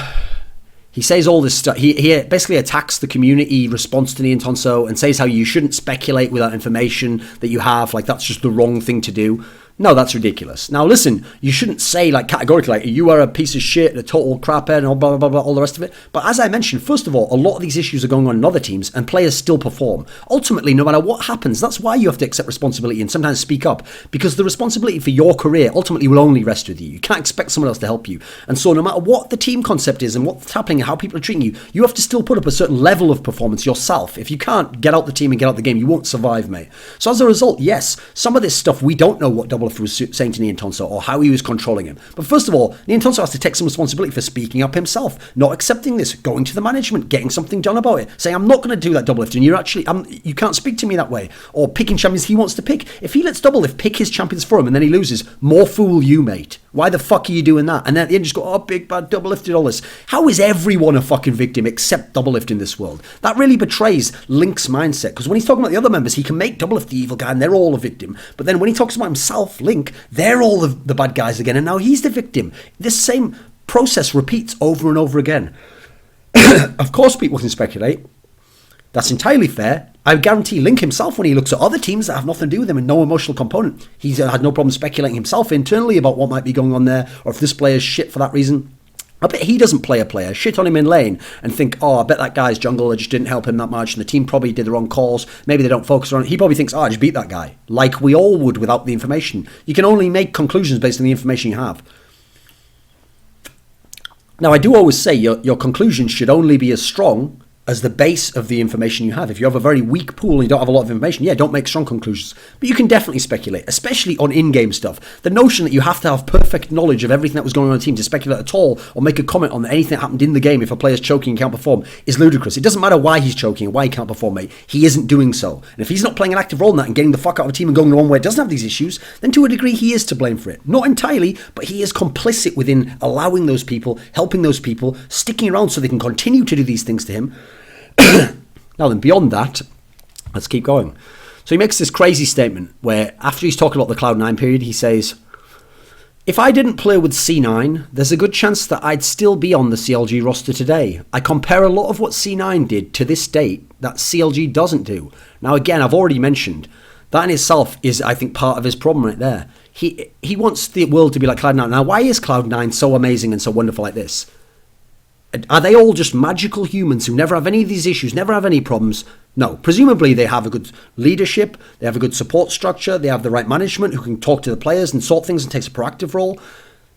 he says all this stuff. He basically attacks the community response to Ni and Tonso and says how you shouldn't speculate without information that you have. Like, that's just the wrong thing to do. No, that's ridiculous. Now, listen, you shouldn't say, like, categorically, like, you are a piece of shit, a total craphead, and all blah, blah, blah, blah, all the rest of it. But as I mentioned, first of all, a lot of these issues are going on in other teams, and players still perform. Ultimately, no matter what happens, that's why you have to accept responsibility and sometimes speak up, because the responsibility for your career ultimately will only rest with you. You can't expect someone else to help you. And so no matter what the team concept is and what's happening and how people are treating you, you have to still put up a certain level of performance yourself. If you can't get out the team and get out the game, you won't survive, mate. So as a result, yes, some of this stuff, we don't know what Doublelift was saying to Ni and Tonso or how he was controlling him. But first of all, Ni and Tonso has to take some responsibility for speaking up himself, not accepting this, going to the management, getting something done about it, saying, I'm not going to do that Doublelift, and you're actually, you can't speak to me that way, or picking champions he wants to pick. If he lets Doublelift pick his champions for him and then he loses, more fool you, mate. Why the fuck are you doing that? And then at the end just go, oh, big bad Doublelift did all this. How is everyone a fucking victim except Doublelift in this world? That really betrays Link's mindset, because when he's talking about the other members, he can make Doublelift the evil guy and they're all a victim. But then when he talks about himself, Link, they're all the bad guys again, and now he's the victim. This same process repeats over and over again. Of course people can speculate. That's entirely fair. I guarantee Link himself, when he looks at other teams that have nothing to do with him and no emotional component, he's had no problem speculating himself internally about what might be going on there, or if this player's shit for that reason. I bet he doesn't play a player, shit on him in lane, and think, oh, I bet that guy's jungler just didn't help him that much, and the team probably did the wrong calls, maybe they don't focus on it. He probably thinks, oh, I just beat that guy. Like we all would without the information. You can only make conclusions based on the information you have. Now, I do always say your conclusions should only be as strong as the base of the information you have. If you have a very weak pool and you don't have a lot of information, yeah, don't make strong conclusions. But you can definitely speculate, especially on in-game stuff. The notion that you have to have perfect knowledge of everything that was going on in the team to speculate at all or make a comment on anything that happened in the game if a player's choking and can't perform is ludicrous. It doesn't matter why he's choking and why he can't perform, mate. He isn't doing so. And if he's not playing an active role in that and getting the fuck out of a team and going the one way it doesn't have these issues, then to a degree he is to blame for it. Not entirely, but he is complicit within allowing those people, helping those people, sticking around so they can continue to do these things to him. Now then, beyond that, let's keep going. So he makes this crazy statement where after he's talking about the Cloud9 period, he says, if I didn't play with C9, there's a good chance that I'd still be on the CLG roster today. I compare a lot of what C9 did to this date that CLG doesn't do. Now again, I've already mentioned, that in itself is, I think, part of his problem right there. He wants the world to be like Cloud9. Now, why is Cloud9 so amazing and so wonderful like this? Are they all just magical humans who never have any of these issues, never have any problems? No. Presumably they have a good leadership, they have a good support structure, they have the right management who can talk to the players and sort things and takes a proactive role.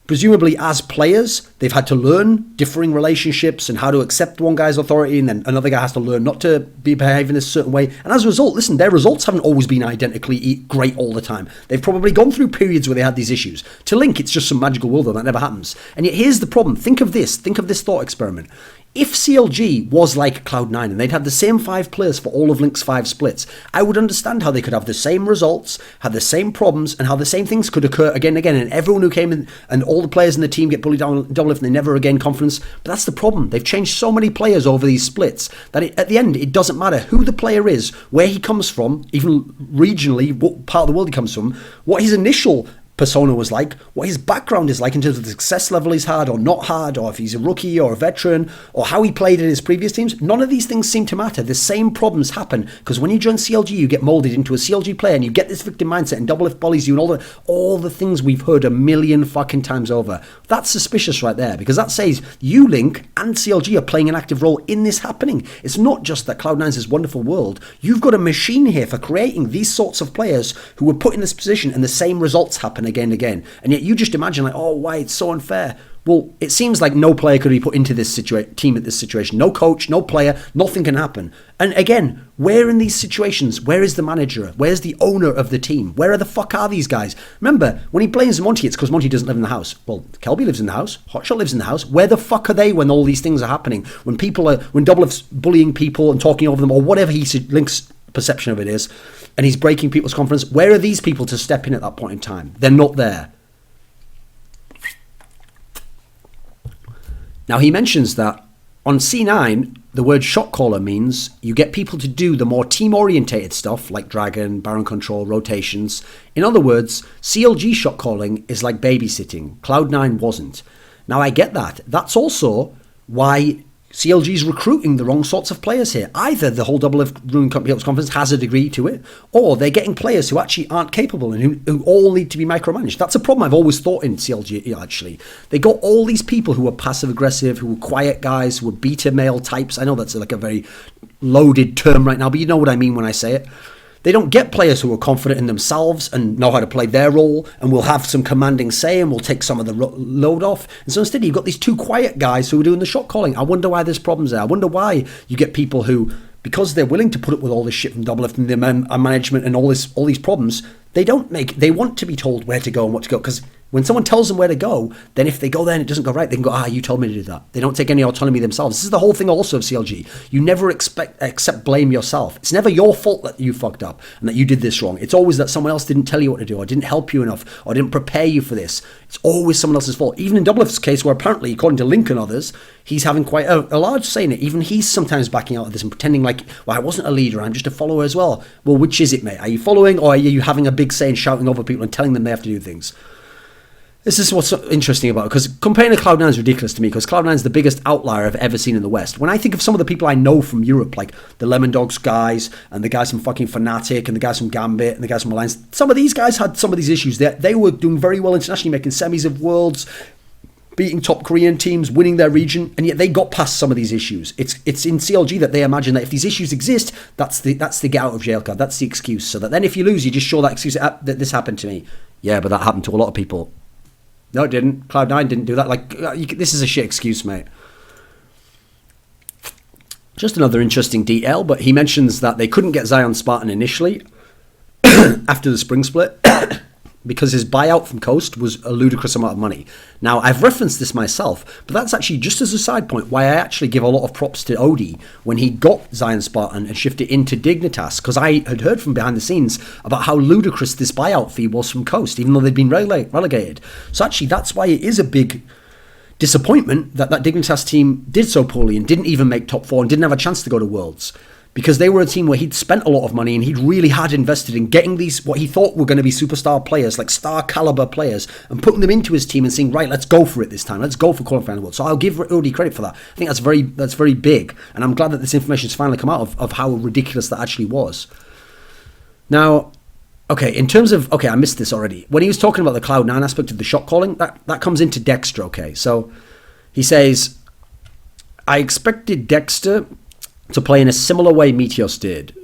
Presumably as players, they've had to learn differing relationships and how to accept one guy's authority, and then another guy has to learn not to behave in a certain way. And as a result, listen, their results haven't always been identically great all the time. They've probably gone through periods where they had these issues. To Link, it's just some magical world that never happens. And yet here's the problem. Think of this thought experiment. If CLG was like Cloud9 and they'd had the same 5 players for all of Link's 5 splits, I would understand how they could have the same results, have the same problems, and how the same things could occur again and again, and everyone who came in and all the players in the team get bullied down Doublelift and they never regain confidence. But that's the problem. They've changed so many players over these splits that at the end, it doesn't matter who the player is, where he comes from, even regionally, what part of the world he comes from, what his initial persona was like, what his background is like in terms of the success level he's had or not had, or if he's a rookie or a veteran, or how he played in his previous teams. None of these things seem to matter. The same problems happen because when you join CLG, you get molded into a CLG player and you get this victim mindset and Doublelift bullies you and all the things we've heard a million fucking times over. That's suspicious right there, because that says you, Link, and CLG are playing an active role in this happening. It's not just that Cloud9's this wonderful world. You've got a machine here for creating these sorts of players who were put in this position and the same results happen again and again. And yet you just imagine like, oh, why it's so unfair. Well, it seems like no player could be put into this team at this situation. No coach, no player, nothing can happen. And again, where in these situations, where is the manager? Where's the owner of the team? Where the fuck are these guys? Remember, when he blames Monty, it's because Monty doesn't live in the house. Well, Kelby lives in the house. Hotshot lives in the house. Where the fuck are they when all these things are happening? When Doublelift's bullying people and talking over them, or whatever Link's perception of it is, and he's breaking people's confidence, where are these people to step in at that point in time? They're not there. Now, he mentions that on C9, the word shot caller means you get people to do the more team-orientated stuff like Dragon, Baron Control, rotations. In other words, CLG shot calling is like babysitting. Cloud9 wasn't. Now, I get that. That's also why CLG's recruiting the wrong sorts of players here. Either the whole Doublelift Ruin People's Conference has a degree to it, or they're getting players who actually aren't capable and who all need to be micromanaged. That's a problem I've always thought in CLG, actually. They got all these people who are passive-aggressive, who are quiet guys, who are beta male types. I know that's like a very loaded term right now, but you know what I mean when I say it. They don't get players who are confident in themselves and know how to play their role and will have some commanding say and will take some of the load off. And so instead you've got these two quiet guys who are doing the shot calling. I wonder why there's problems there. I wonder why you get people who, because they're willing to put up with all this shit from Doublelift and their management and all these problems, they want to be told where to go and what to go. Because when someone tells them where to go, then if they go there and it doesn't go right, they can go, you told me to do that. They don't take any autonomy themselves. This is the whole thing also of CLG. You never accept blame yourself. It's never your fault that you fucked up and that you did this wrong. It's always that someone else didn't tell you what to do or didn't help you enough or didn't prepare you for this. It's always someone else's fault. Even in Doublelift's case, where apparently, according to Link and others, he's having quite a large say in it. Even he's sometimes backing out of this and pretending like, well, I wasn't a leader, I'm just a follower as well. Well, which is it, mate? Are you following or are you having a big say and shouting over people and telling them they have to do things? This is what's so interesting about it, because comparing to Cloud9 is ridiculous to me, because Cloud9 is the biggest outlier I've ever seen in the West. When I think of some of the people I know from Europe, like the Lemon Dogs guys, and the guys from fucking Fnatic, and the guys from Gambit, and the guys from Alliance, some of these guys had some of these issues. They were doing very well internationally, making semis of Worlds, beating top Korean teams, winning their region, and yet they got past some of these issues. It's in CLG that they imagine that if these issues exist, that's the get out of jail card, that's the excuse, so that then if you lose, you just show that excuse that this happened to me. Yeah, but that happened to a lot of people. No, it didn't. Cloud9 didn't do that. This is a shit excuse, mate. Just another interesting detail, but he mentions that they couldn't get Zion Spartan initially after the spring split because his buyout from Coast was a ludicrous amount of money. Now, I've referenced this myself, but that's actually just as a side point why I actually give a lot of props to Odie when he got Zion Spartan and shifted into Dignitas, because I had heard from behind the scenes about how ludicrous this buyout fee was from Coast, even though they'd been relegated. So actually, that's why it is a big disappointment that Dignitas team did so poorly and didn't even make top 4 and didn't have a chance to go to Worlds. Because they were a team where he'd spent a lot of money and he'd really had invested in getting these, what he thought were going to be superstar players, like star caliber players, and putting them into his team and saying, right, let's go for it this time. Let's go for qualifying the world. So I'll give Odie credit for that. I think that's very big. And I'm glad that this information has finally come out of how ridiculous that actually was. Now, okay, in terms of, I missed this already. When he was talking about the Cloud9 aspect of the shot calling, that comes into Dexter, okay? So he says, I expected Dexter to play in a similar way Meteos did.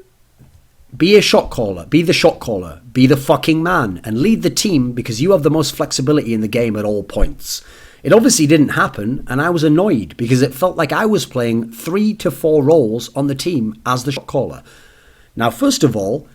Be a shot caller, be the shot caller, be the fucking man, and lead the team because you have the most flexibility in the game at all points. It obviously didn't happen, and I was annoyed because it felt like I was playing 3 to 4 roles on the team as the shot caller. Now, first of all,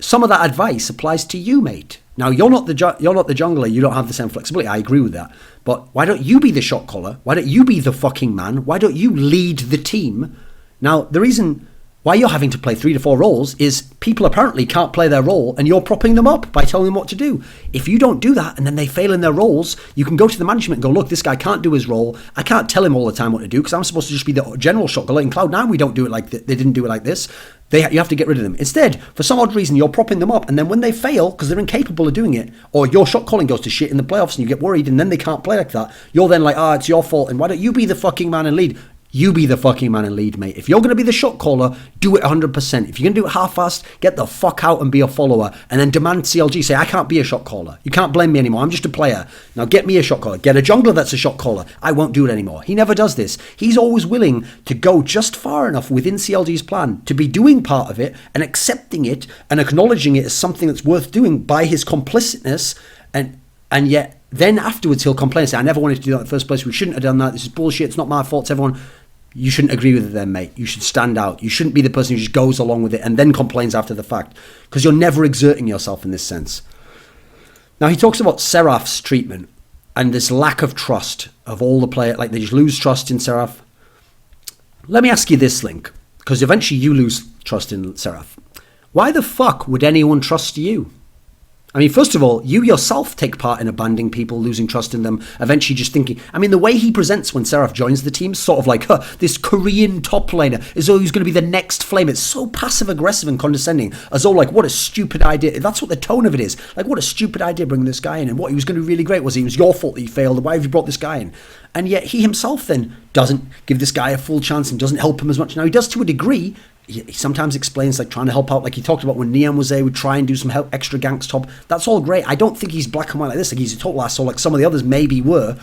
some of that advice applies to you, mate. Now, you're not the jungler, you don't have the same flexibility, I agree with that. But why don't you be the shot caller? Why don't you be the fucking man? Why don't you lead the team? Now, the reason Why you're having to play 3 to 4 roles is people apparently can't play their role and you're propping them up by telling them what to do. If you don't do that and then they fail in their roles, you can go to the management and go, look, this guy can't do his role. I can't tell him all the time what to do because I'm supposed to just be the general shot caller. In Cloud9, we don't do it like that. They didn't do it like this. You have to get rid of them. Instead, for some odd reason, you're propping them up and then when they fail, because they're incapable of doing it, or your shot calling goes to shit in the playoffs and you get worried and then they can't play like that, you're then like, it's your fault and why don't you be the fucking man and lead? You be the fucking man and lead, mate. If you're going to be the shot caller, do it 100%. If you're going to do it half-assed, get the fuck out and be a follower. And then demand CLG, say, I can't be a shot caller. You can't blame me anymore. I'm just a player. Now get me a shot caller. Get a jungler that's a shot caller. I won't do it anymore. He never does this. He's always willing to go just far enough within CLG's plan to be doing part of it and accepting it and acknowledging it as something that's worth doing by his complicitness. And yet then afterwards he'll complain and say, I never wanted to do that in the first place. We shouldn't have done that. This is bullshit. It's not my fault. It's everyone. You shouldn't agree with it then, mate. You should stand out. You shouldn't be the person who just goes along with it and then complains after the fact, because you're never exerting yourself in this sense. Now, he talks about Seraph's treatment and this lack of trust of all the players. Like, they just lose trust in Seraph. Let me ask you this, Link, because eventually you lose trust in Seraph. Why the fuck would anyone trust you? I mean, first of all, you yourself take part in abandoning people, losing trust in them, eventually just thinking... I mean, the way he presents when Seraph joins the team is sort of like, this Korean top laner, as though he's going to be the next flame. It's so passive-aggressive and condescending, as though, like, what a stupid idea. That's what the tone of it is. Like, what a stupid idea bringing this guy in, and what, he was going to be really great. Was it was your fault that he failed? Why have you brought this guy in? And yet he himself then doesn't give this guy a full chance and doesn't help him as much. Now, he does to a degree. He sometimes explains, like, trying to help out, like he talked about when Neon was there, would try and do some help, extra ganks top. That's all great. I don't think he's black and white like this. Like, he's a total asshole, like some of the others maybe were.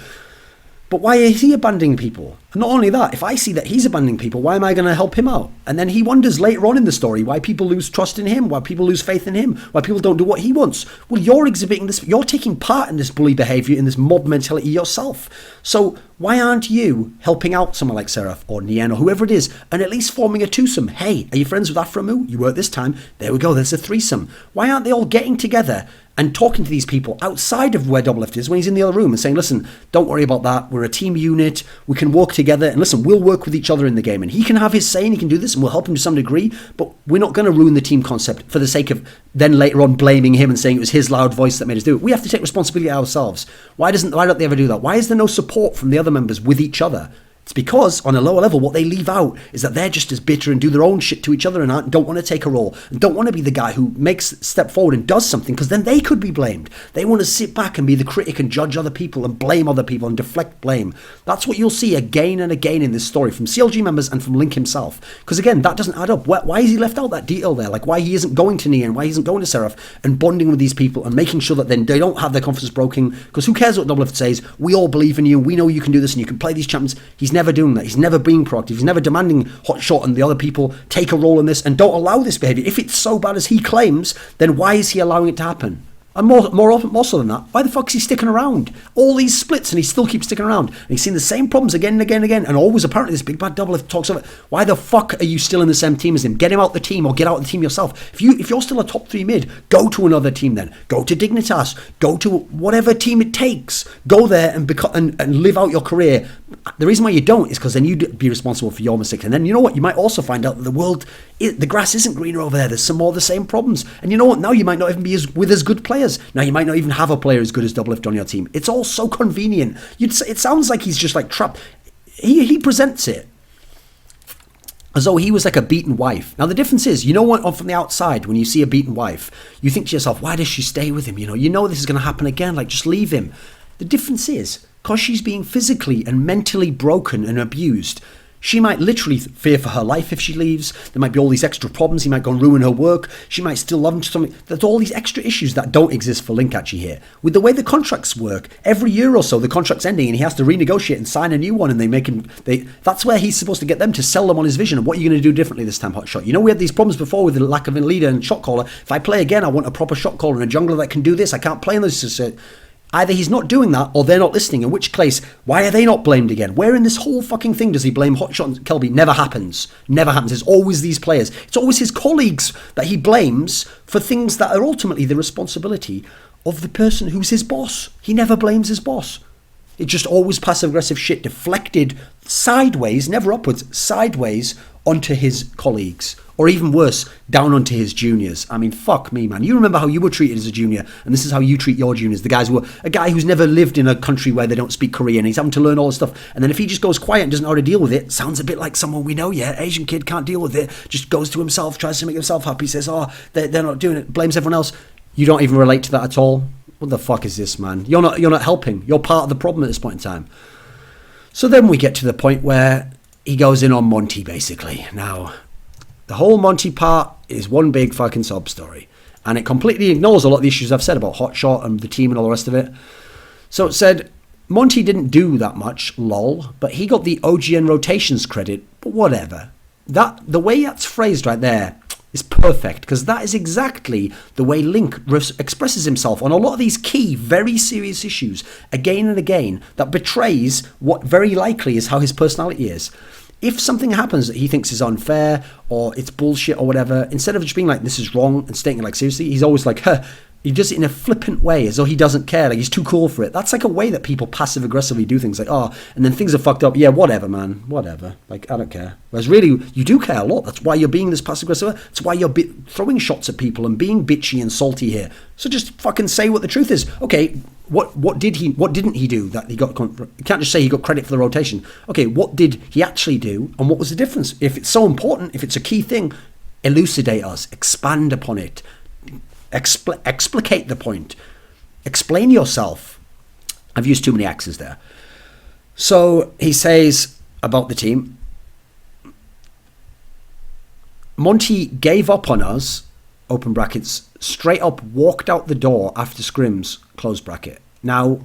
But why is he abandoning people? And not only that, if I see that he's abandoning people, why am I going to help him out? And then he wonders later on in the story why people lose trust in him, why people lose faith in him, why people don't do what he wants. Well, you're exhibiting this, you're taking part in this bully behavior, in this mob mentality yourself. So why aren't you helping out someone like Seraph or Nien or whoever it is, and at least forming a twosome? Hey, are you friends with Aframu? You were this time. There we go, there's a threesome. Why aren't they all getting together and talking to these people outside of where Doublelift is when he's in the other room and saying, listen, don't worry about that. We're a team unit. We can work together. And listen, we'll work with each other in the game. And he can have his say and he can do this and we'll help him to some degree. But we're not going to ruin the team concept for the sake of then later on blaming him and saying it was his loud voice that made us do it. We have to take responsibility ourselves. Why don't they ever do that? Why is there no support from the other members with each other? It's because on a lower level, what they leave out is that they're just as bitter and do their own shit to each other and don't want to take a role and don't want to be the guy who makes a step forward and does something, because then they could be blamed. They want to sit back and be the critic and judge other people and blame other people and deflect blame. That's what you'll see again and again in this story from CLG members and from Link himself. Because again, that doesn't add up. Why is he left out that detail there? Like why he isn't going to Nia and why he isn't going to Seraph and bonding with these people and making sure that then they don't have their confidence broken. Because who cares what Doublelift says? We all believe in you. We know you can do this and you can play these champions. He's never doing that. He's never being proactive. He's never demanding hot shot and the other people take a role in this and don't allow this behavior. If it's so bad as he claims, then why is he allowing it to happen? And more so than that, why the fuck is he sticking around? All these splits and he still keeps sticking around. And he's seen the same problems again and again and again. And always apparently this big bad Doublelift talks of it. Why the fuck are you still in the same team as him? Get him out the team or get out the team yourself. If you're still a top 3 mid, go to another team then. Go to Dignitas. Go to whatever team it takes. Go there and live out your career. The reason why you don't is because then you'd be responsible for your mistakes. And then you know what? You might also find out that the grass isn't greener over there. There's some more of the same problems. And you know what? Now you might not even be with as good players. Now you might not even have a player as good as Doublelift on your team. It's all so convenient. It sounds like he's just like trapped. He presents it as though he was like a beaten wife. Now the difference is, you know what, from the outside, when you see a beaten wife, you think to yourself, why does she stay with him? You know this is going to happen again. Like, just leave him. The difference is, because she's being physically and mentally broken and abused, she might literally fear for her life if she leaves. There might be all these extra problems. He might go and ruin her work. She might still love him to something. There's all these extra issues that don't exist for Link actually here. With the way the contracts work, every year or so the contract's ending and he has to renegotiate and sign a new one, and they make him... That's where he's supposed to get them to sell them on his vision. And what are you going to do differently this time, Hotshot? You know, we had these problems before with the lack of a leader and shot caller. If I play again, I want a proper shot caller and a jungler that can do this. I can't play in this... Either he's not doing that or they're not listening, in which case, why are they not blamed again? Where in this whole fucking thing does he blame Hotshot and Kelby? Never happens. Never happens. It's always these players. It's always his colleagues that he blames for things that are ultimately the responsibility of the person who's his boss. He never blames his boss. It's just always passive-aggressive shit deflected sideways, never upwards, sideways onto his colleagues or even worse, down onto his juniors. I mean, fuck me, man. You remember how you were treated as a junior, and this is how you treat your juniors. The guys who are a guy who's never lived in a country where they don't speak Korean. He's having to learn all this stuff, and then if he just goes quiet and doesn't know how to deal with it, sounds a bit like someone we know. Yeah, Asian kid can't deal with it, just goes to himself, tries to make himself happy, says, oh, they're not doing it, blames everyone else. You don't even relate to that at all. What the fuck is this, man? You're not helping. You're part of the problem at this point in time. So then we get to the point where he goes in on Monty, basically. Now, the whole Monty part is one big fucking sob story. And it completely ignores a lot of the issues I've said about Hotshot and the team and all the rest of it. So it said, Monty didn't do that much, lol, but he got the OGN rotations credit, but whatever. The way that's phrased right there is perfect, because that is exactly the way Link expresses himself on a lot of these key, very serious issues, again and again, that betrays what very likely is how his personality is. If something happens that he thinks is unfair, or it's bullshit or whatever, instead of just being like, this is wrong, and stating it like seriously, he's always like, huh. He does it in a flippant way, as though he doesn't care, like he's too cool for it. That's like a way that people passive-aggressively do things, like, oh, and then things are fucked up, yeah, whatever, man, whatever, like, I don't care. Whereas really, you do care a lot. That's why you're being this passive-aggressive. That's why you're throwing shots at people and being bitchy and salty here. So just fucking say what the truth is. Okay, what didn't he do that he got, you can't just say he got credit for the rotation. Okay, what did he actually do, and what was the difference? If it's so important, if it's a key thing, elucidate us, expand upon it. Explicate the point. Explain yourself. I've used too many X's there. So he says about the team, Monty gave up on us, open brackets, straight up walked out the door after scrims, close bracket. Now,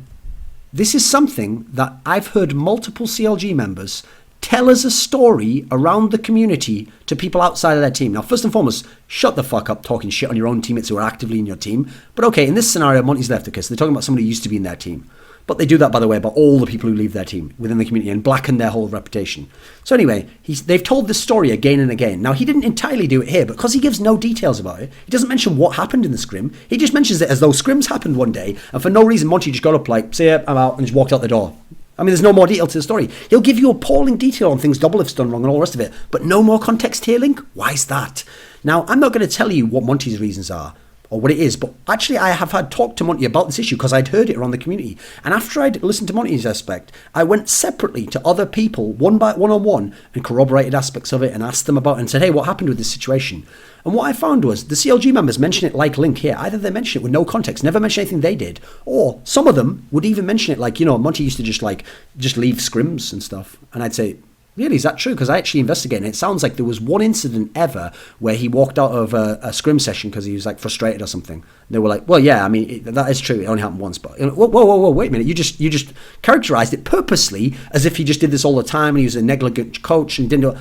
this is something that I've heard multiple CLG members tell us a story around the community to people outside of their team. Now, first and foremost, shut the fuck up talking shit on your own teammates who are actively in your team. But okay, in this scenario, Monty's left, okay, so they're talking about somebody who used to be in their team. But they do that, by the way, about all the people who leave their team within the community and blacken their whole reputation. So anyway, they've told this story again and again. Now, he didn't entirely do it here, but because he gives no details about it, he doesn't mention what happened in the scrim. He just mentions it as though scrims happened one day, and for no reason, Monty just got up like, see ya, I'm out, and just walked out the door. I mean, there's no more detail to the story. He'll give you appalling detail on things Doublelift's done wrong and all the rest of it, but no more context here, Link? Why's that? Now, I'm not going to tell you what Monty's reasons are, or what it is, but actually I have had talked to Monty about this issue because I'd heard it around the community. And after I'd listened to Monty's aspect, I went separately to other people, one-on-one, and corroborated aspects of it and asked them about it and said, hey, what happened with this situation? And what I found was the CLG members mention it like Link here. Either they mention it with no context, never mention anything they did, or some of them would even mention it like, Monty used to just leave scrims and stuff. And I'd say, really, is that true? Because I actually investigated it. It sounds like there was one incident ever where he walked out of a scrim session because he was like frustrated or something. And they were like, well, yeah, I mean, that is true. It only happened once. But whoa, wait a minute. You just characterized it purposely as if he just did this all the time and he was a negligent coach and didn't do it.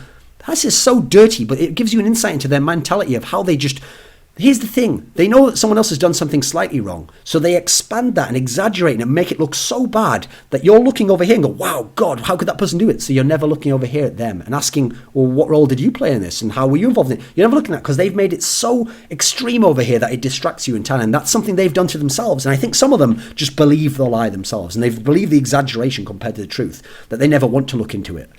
That's just so dirty, but it gives you an insight into their mentality of how they just... Here's the thing. They know that someone else has done something slightly wrong, so they expand that and exaggerate it and make it look so bad that you're looking over here and go, wow, God, how could that person do it? So you're never looking over here at them and asking, well, what role did you play in this and how were you involved in it? You're never looking at that because they've made it so extreme over here that it distracts you entirely, and that's something they've done to themselves. And I think some of them just believe the lie themselves, and they believe the exaggeration compared to the truth, that they never want to look into it.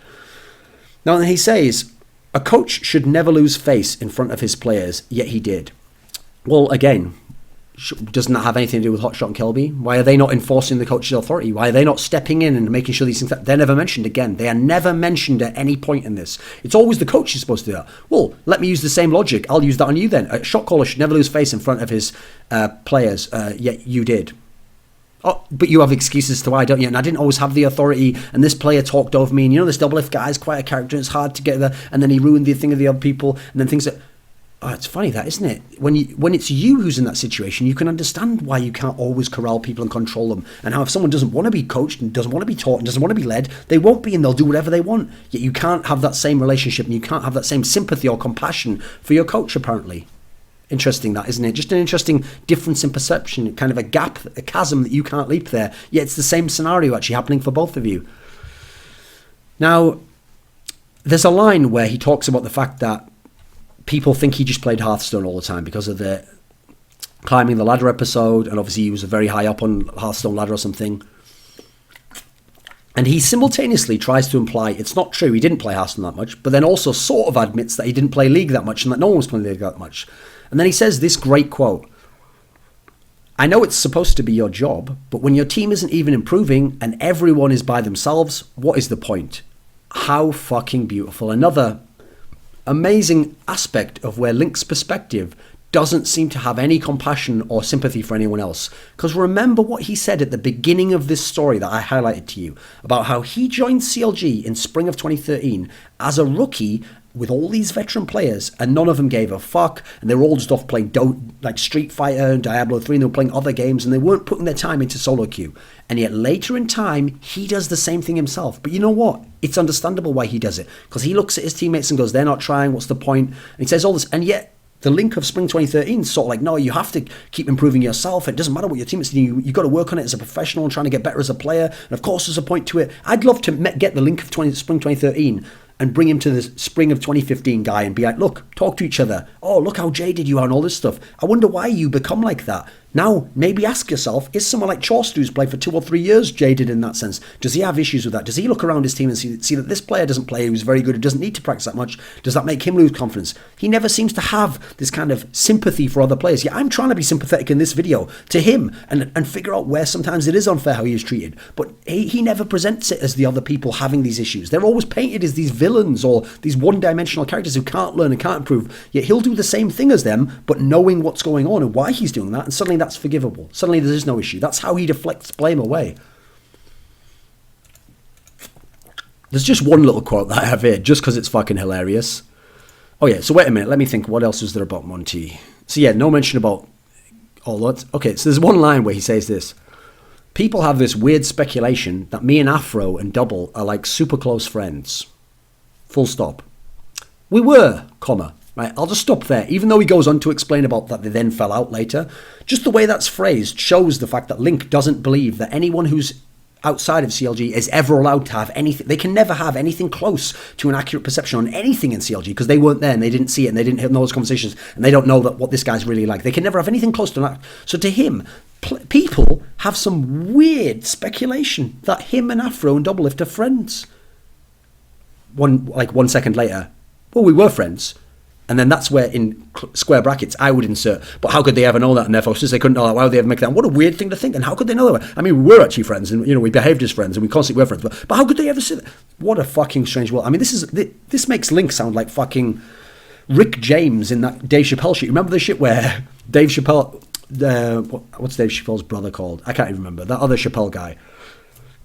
Now, he says, a coach should never lose face in front of his players, yet he did. Well, again, doesn't that have anything to do with Hotshot and Kelby? Why are they not enforcing the coach's authority? Why are they not stepping in and making sure these things... They're never mentioned again. They are never mentioned at any point in this. It's always the coach who's supposed to do that. Well, let me use the same logic. I'll use that on you then. A shot caller should never lose face in front of his players, yet you did. Oh, but you have excuses to why, don't you? And I didn't always have the authority, and this player talked over me, and this Doublelift guy is quite a character, and it's hard to get there, and then he ruined the thing of the other people, and then things that... Oh, it's funny that, isn't it? When it's you who's in that situation, you can understand why you can't always corral people and control them, and how if someone doesn't want to be coached and doesn't want to be taught and doesn't want to be led, they won't be, and they'll do whatever they want. Yet you can't have that same relationship, and you can't have that same sympathy or compassion for your coach, apparently. Interesting that, isn't it? Just an interesting difference in perception, kind of a gap, a chasm that you can't leap there. Yet it's the same scenario actually happening for both of you. Now, there's a line where he talks about the fact that people think he just played Hearthstone all the time because of the climbing the ladder episode, and obviously he was very high up on Hearthstone ladder or something. And he simultaneously tries to imply it's not true, he didn't play Hearthstone that much, but then also sort of admits that he didn't play League that much and that no one was playing League that much. And then he says this great quote: "I know it's supposed to be your job, but when your team isn't even improving and everyone is by themselves, what is the point?" How fucking beautiful. Another amazing aspect of where Link's perspective doesn't seem to have any compassion or sympathy for anyone else. Because remember what he said at the beginning of this story that I highlighted to you about how he joined CLG in spring of 2013 as a rookie with all these veteran players, and none of them gave a fuck, and they were all just off playing like Street Fighter and Diablo 3, and they were playing other games, and they weren't putting their time into solo queue. And yet later in time, he does the same thing himself. But you know what? It's understandable why he does it, because he looks at his teammates and goes, they're not trying, what's the point? And he says all this, and yet the Link of spring 2013 is sort of like, no, you have to keep improving yourself. It doesn't matter what your teammates do. You've got to work on it as a professional and trying to get better as a player. And of course, there's a point to it. I'd love to get the Link of spring 2013 and bring him to the spring of 2015 guy and be like, look, talk to each other. Oh, look how jaded you are and all this stuff. I wonder why you become like that. Now, maybe ask yourself, is someone like Chaucer, who's played for 2 or 3 years, jaded in that sense? Does he have issues with that? Does he look around his team and see that this player doesn't play, who's very good, who doesn't need to practice that much? Does that make him lose confidence? He never seems to have this kind of sympathy for other players. Yeah, I'm trying to be sympathetic in this video to him and figure out where sometimes it is unfair how he is treated. But he never presents it as the other people having these issues. They're always painted as these villains or these one-dimensional characters who can't learn and can't improve. Yet he'll do the same thing as them, but knowing what's going on and why he's doing that, and suddenly that's forgivable. Suddenly there is no issue. That's how he deflects blame away. There's just one little quote that I have here, just because it's fucking hilarious. Oh yeah, so wait a minute, let me think, what else is there about Monty? So yeah, no mention about all that. Okay, so there's one line where he says this: "People have this weird speculation that me and Afro and Double are like super close friends. Full stop. We were, comma. Right, I'll just stop there. Even though he goes on to explain about that they then fell out later, just the way that's phrased shows the fact that Link doesn't believe that anyone who's outside of CLG is ever allowed to have anything. They can never have anything close to an accurate perception on anything in CLG because they weren't there and they didn't see it and they didn't have those conversations and they don't know that what this guy's really like. They can never have anything close to that. So to him, people have some weird speculation that him and Afro and Doublelift are friends. 1 second later, well, we were friends. And then that's where, in square brackets, I would insert, but how could they ever know that? And therefore, since they couldn't know that, why would they ever make that? And what a weird thing to think. And how could they know that? I mean, we were actually friends, and we behaved as friends, and we constantly were friends. But how could they ever say that? What a fucking strange world. I mean, this makes Link sound like fucking Rick James in that Dave Chappelle shit. Remember the shit where Dave Chappelle, what's Dave Chappelle's brother called? I can't even remember. That other Chappelle guy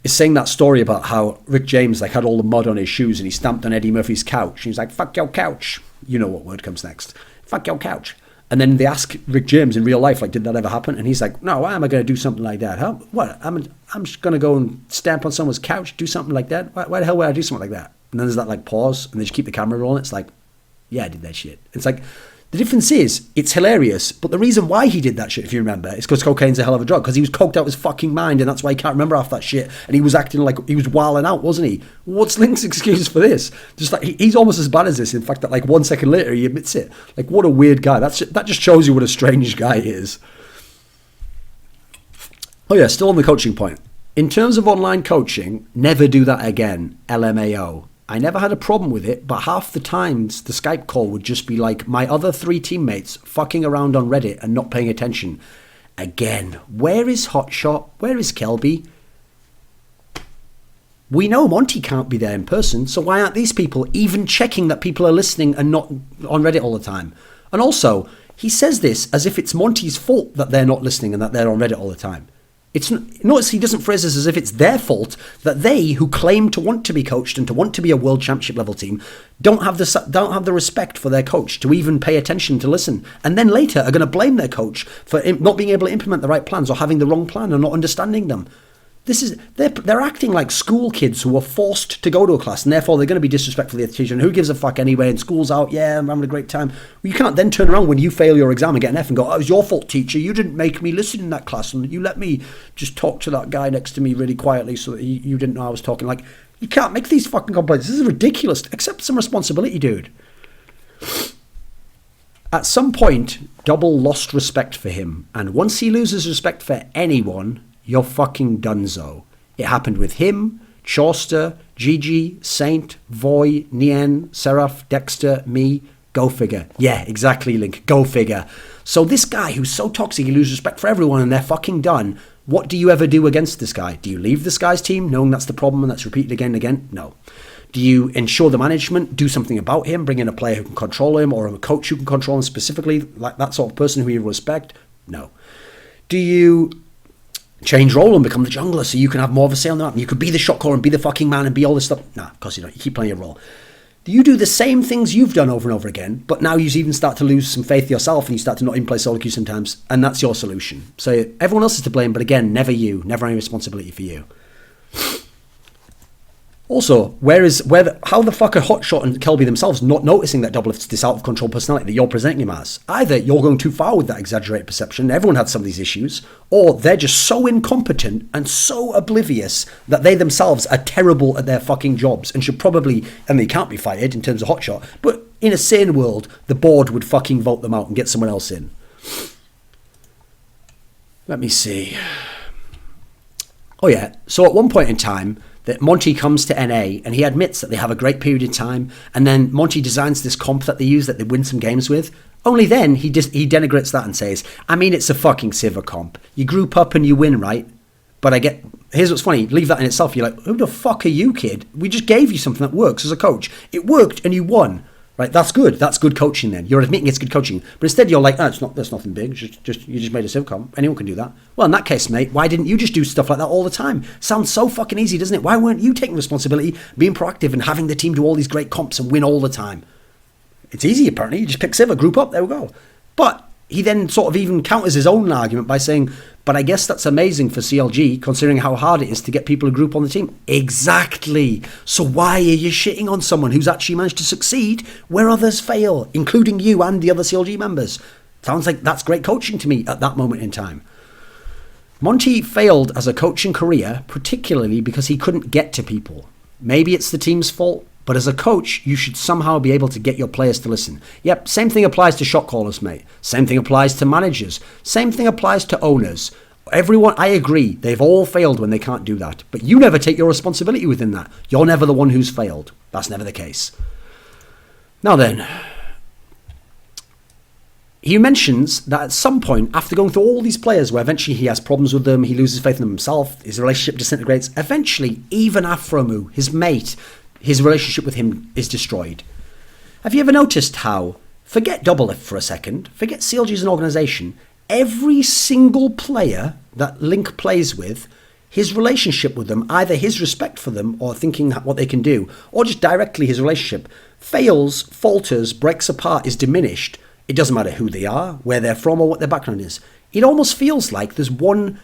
is saying that story about how Rick James had all the mud on his shoes and he stamped on Eddie Murphy's couch. And he's like, fuck your couch. You know what word comes next. Fuck your couch. And then they ask Rick James in real life, did that ever happen? And he's like, no, why am I going to do something like that? Huh? What? I'm just going to go and stamp on someone's couch, do something like that? Why the hell would I do something like that? And then there's that pause and they just keep the camera rolling. It's like, yeah, I did that shit. It's like, the difference is, it's hilarious, but the reason why he did that shit, if you remember, is because cocaine's a hell of a drug, because he was coked out his fucking mind, and that's why he can't remember half that shit, and he was acting like he was wilding out, wasn't he? What's Link's excuse for this? Just he's almost as bad as this, in fact, that 1 second later he admits it. What a weird guy. That just shows you what a strange guy he is. Oh yeah, still on the coaching point. In terms of online coaching, never do that again, LMAO. I never had a problem with it, but half the times the Skype call would just be like my other 3 teammates fucking around on Reddit and not paying attention. Again, where is Hotshot? Where is Kelby? We know Monty can't be there in person, so why aren't these people even checking that people are listening and not on Reddit all the time? And also, he says this as if it's Monty's fault that they're not listening and that they're on Reddit all the time. Notice he doesn't phrase this as if it's their fault that they, who claim to want to be coached and to want to be a world championship level team, don't have the respect for their coach to even pay attention to listen, and then later are going to blame their coach for not being able to implement the right plans or having the wrong plan and not understanding them. They're acting like school kids who are forced to go to a class, and therefore they're going to be disrespectful to the teacher. And who gives a fuck anyway? And school's out, yeah, I'm having a great time. Well, you can't then turn around when you fail your exam and get an F and go, "Oh, it was your fault, teacher. You didn't make me listen in that class, and you let me just talk to that guy next to me really quietly so that you didn't know I was talking." You can't make these fucking complaints. This is ridiculous. Accept some responsibility, dude. At some point, Double lost respect for him, and once he loses respect for anyone, you're fucking donezo. It happened with him, Chauster, Gigi, Saint, Voy, Nien, Seraph, Dexter, me. Go figure. Yeah, exactly, Link. Go figure. So this guy who's so toxic, he loses respect for everyone and they're fucking done. What do you ever do against this guy? Do you leave this guy's team knowing that's the problem and that's repeated again and again? No. Do you ensure the management do something about him, bring in a player who can control him or a coach who can control him specifically, like that sort of person who you respect? No. Do you change role and become the jungler so you can have more of a say on the map? You could be the shot caller and be the fucking man and be all this stuff. Nah, of course you don't. You keep playing your role. Do you do the same things you've done over and over again, but now you even start to lose some faith in yourself and you start to not even play solo queue sometimes, and that's your solution. So everyone else is to blame, but again, never you. Never any responsibility for you. Also, how the fuck are Hotshot and Kelby themselves not noticing that Doublelift's this out of control personality that you're presenting him as? Either you're going too far with that exaggerated perception, everyone had some of these issues, or they're just so incompetent and so oblivious that they themselves are terrible at their fucking jobs and should probably, and they can't be fired in terms of Hotshot, but in a sane world, the board would fucking vote them out and get someone else in. Let me see. Oh yeah, so at one point in time, that Monty comes to NA and he admits that they have a great period of time, and then Monty designs this comp that they use that they win some games with. Only then he denigrates that and says, I mean, it's a fucking Civer comp. You group up and you win, right? But here's what's funny, leave that in itself. You're like, who the fuck are you, kid? We just gave you something that works as a coach. It worked and you won. Right, that's good. That's good coaching then. You're admitting it's good coaching. But instead you're like, there's nothing big. You just made a civcom. Anyone can do that. Well, in that case, mate, why didn't you just do stuff like that all the time? Sounds so fucking easy, doesn't it? Why weren't you taking responsibility, being proactive and having the team do all these great comps and win all the time? It's easy, apparently. You just pick Civer, group up, there we go. But he then sort of even counters his own argument by saying, but I guess that's amazing for CLG, considering how hard it is to get people to group on the team. Exactly. So why are you shitting on someone who's actually managed to succeed where others fail, including you and the other CLG members? Sounds like that's great coaching to me at that moment in time. Monty failed as a coaching career, particularly because he couldn't get to people. Maybe it's the team's fault, but as a coach, you should somehow be able to get your players to listen. Yep, same thing applies to shot callers, mate. Same thing applies to managers. Same thing applies to owners. Everyone, I agree, they've all failed when they can't do that. But you never take your responsibility within that. You're never the one who's failed. That's never the case. Now then, he mentions that at some point, after going through all these players where eventually he has problems with them, he loses faith in them himself, his relationship disintegrates, eventually even Afromu, his mate, his relationship with him is destroyed. Have you ever noticed how, forget Doublelift for a second, forget CLG as an organisation, every single player that Link plays with, his relationship with them, either his respect for them or thinking what they can do, or just directly his relationship, fails, falters, breaks apart, is diminished. It doesn't matter who they are, where they're from, or what their background is. It almost feels like there's one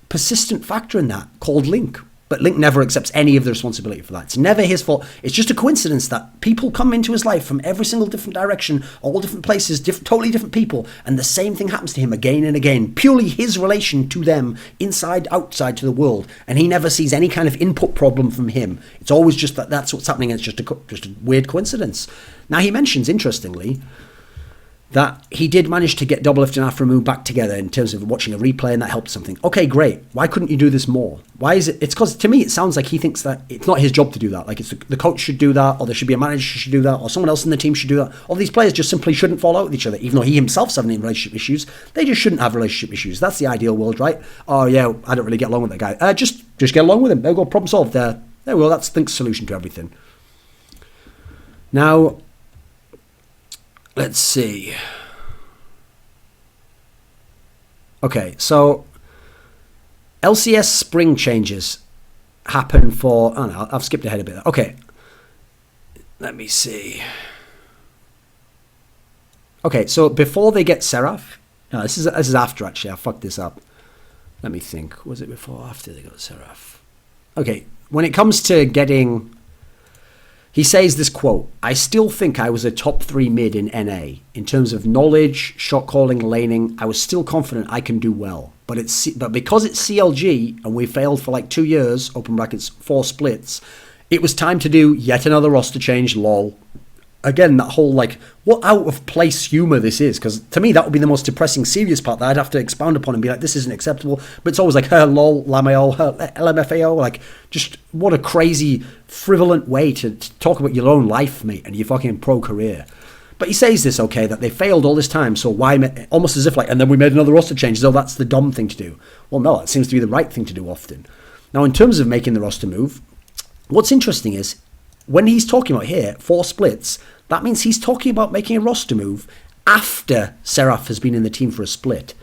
persistent factor in that called Link. But Link never accepts any of the responsibility for that. It's never his fault. It's just a coincidence that people come into his life from every single different direction, all different places, totally different people, and the same thing happens to him again and again. Purely his relation to them, inside, outside to the world, and he never sees any kind of input problem from him. It's always just that's what's happening, and it's just a weird coincidence. Now he mentions, interestingly, that he did manage to get Doublelift and Afromu back together in terms of watching a replay, and that helped something. Okay, great. Why couldn't you do this more? Why is it? It's because, to me, it sounds like he thinks that it's not his job to do that. Like, it's the coach should do that, or there should be a manager who should do that, or someone else in the team should do that. All these players just simply shouldn't fall out with each other, even though he himself's having relationship issues. They just shouldn't have relationship issues. That's the ideal world, right? Oh, yeah, I don't really get along with that guy. Just get along with him. There we go, problem solved. There we go, that's Link's solution to everything. Now, let's see. Okay, so LCS spring changes happen for... Oh no, I've skipped ahead a bit. Okay, let me see. Okay, so before they get Seraph... No, this is after, actually. I fucked this up. Let me think. Was it before or after they got Seraph? Okay, when it comes to getting... He says this quote, I still think I was a top 3 mid in NA. In terms of knowledge, shot calling, laning, I was still confident I can do well. But because it's CLG and we failed for like 2 years, open brackets, 4 splits, it was time to do yet another roster change, lol. again, that whole, like, what out of place humour this is, because to me that would be the most depressing, serious part that I'd have to expound upon and be like, this isn't acceptable. But it's always like, lol, lamao, LMFAO, like, just what a crazy, frivolent way to talk about your own life, mate, and your fucking pro career. But he says this, okay, that they failed all this time, so why, almost as if like, and then we made another roster change, so that's the dumb thing to do. Well, no, it seems to be the right thing to do often. Now, in terms of making the roster move, what's interesting is, when he's talking about here, 4 splits, that means he's talking about making a roster move after Seraph has been in the team for a split.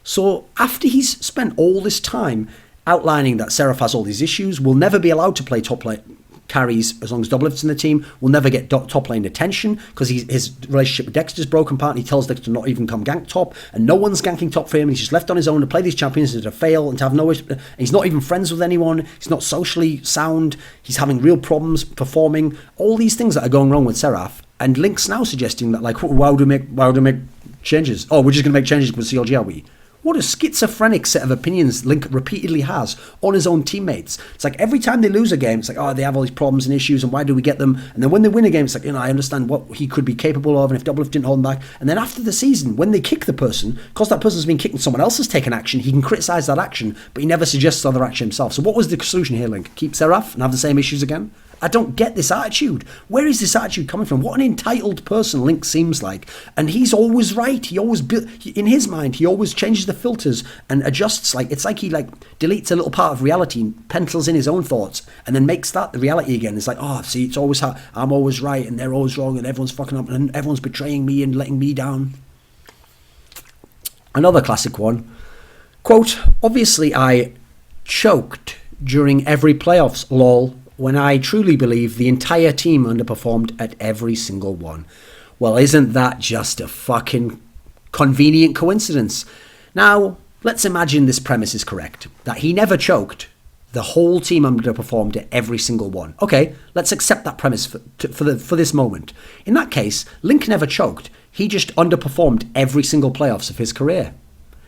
So after he's spent all this time outlining that Seraph has all these issues, will never be allowed to play top lane carries as long as Doublelift's in the team, will never get top lane attention because his relationship with Dexter's broken apart, and he tells Dexter to not even come gank top, and no one's ganking top for him, and he's just left on his own to play these champions and to fail and to have no, and he's not even friends with anyone, he's not socially sound, he's having real problems performing, all these things that are going wrong with Seraph. And Link's now suggesting that, like, why would we make changes? Oh, we're just going to make changes with CLG, are we? What a schizophrenic set of opinions Link repeatedly has on his own teammates. It's like every time they lose a game, it's like, oh, they have all these problems and issues, and why do we get them? And then when they win a game, it's like, I understand what he could be capable of, and if Doublelift didn't hold him back. And then after the season, when they kick the person, because that person's been kicked and someone else has taken action, he can criticise that action, but he never suggests other action himself. So what was the solution here, Link? Keep Seraph and have the same issues again? I don't get this attitude. Where is this attitude coming from? What an entitled person Link seems like. And he's always right. He always, in his mind, he always changes the filters and adjusts. Like, it's like he deletes a little part of reality and pencils in his own thoughts and then makes that the reality again. It's like, oh, see, it's always I'm always right and they're always wrong and everyone's fucking up and everyone's betraying me and letting me down. Another classic one. Quote, obviously I choked during every playoffs, lol, when I truly believe the entire team underperformed at every single one. Well, isn't that just a fucking convenient coincidence? Now, let's imagine this premise is correct, that he never choked. The whole team underperformed at every single one. Okay, let's accept that premise for this moment. In that case, Link never choked. He just underperformed every single playoffs of his career.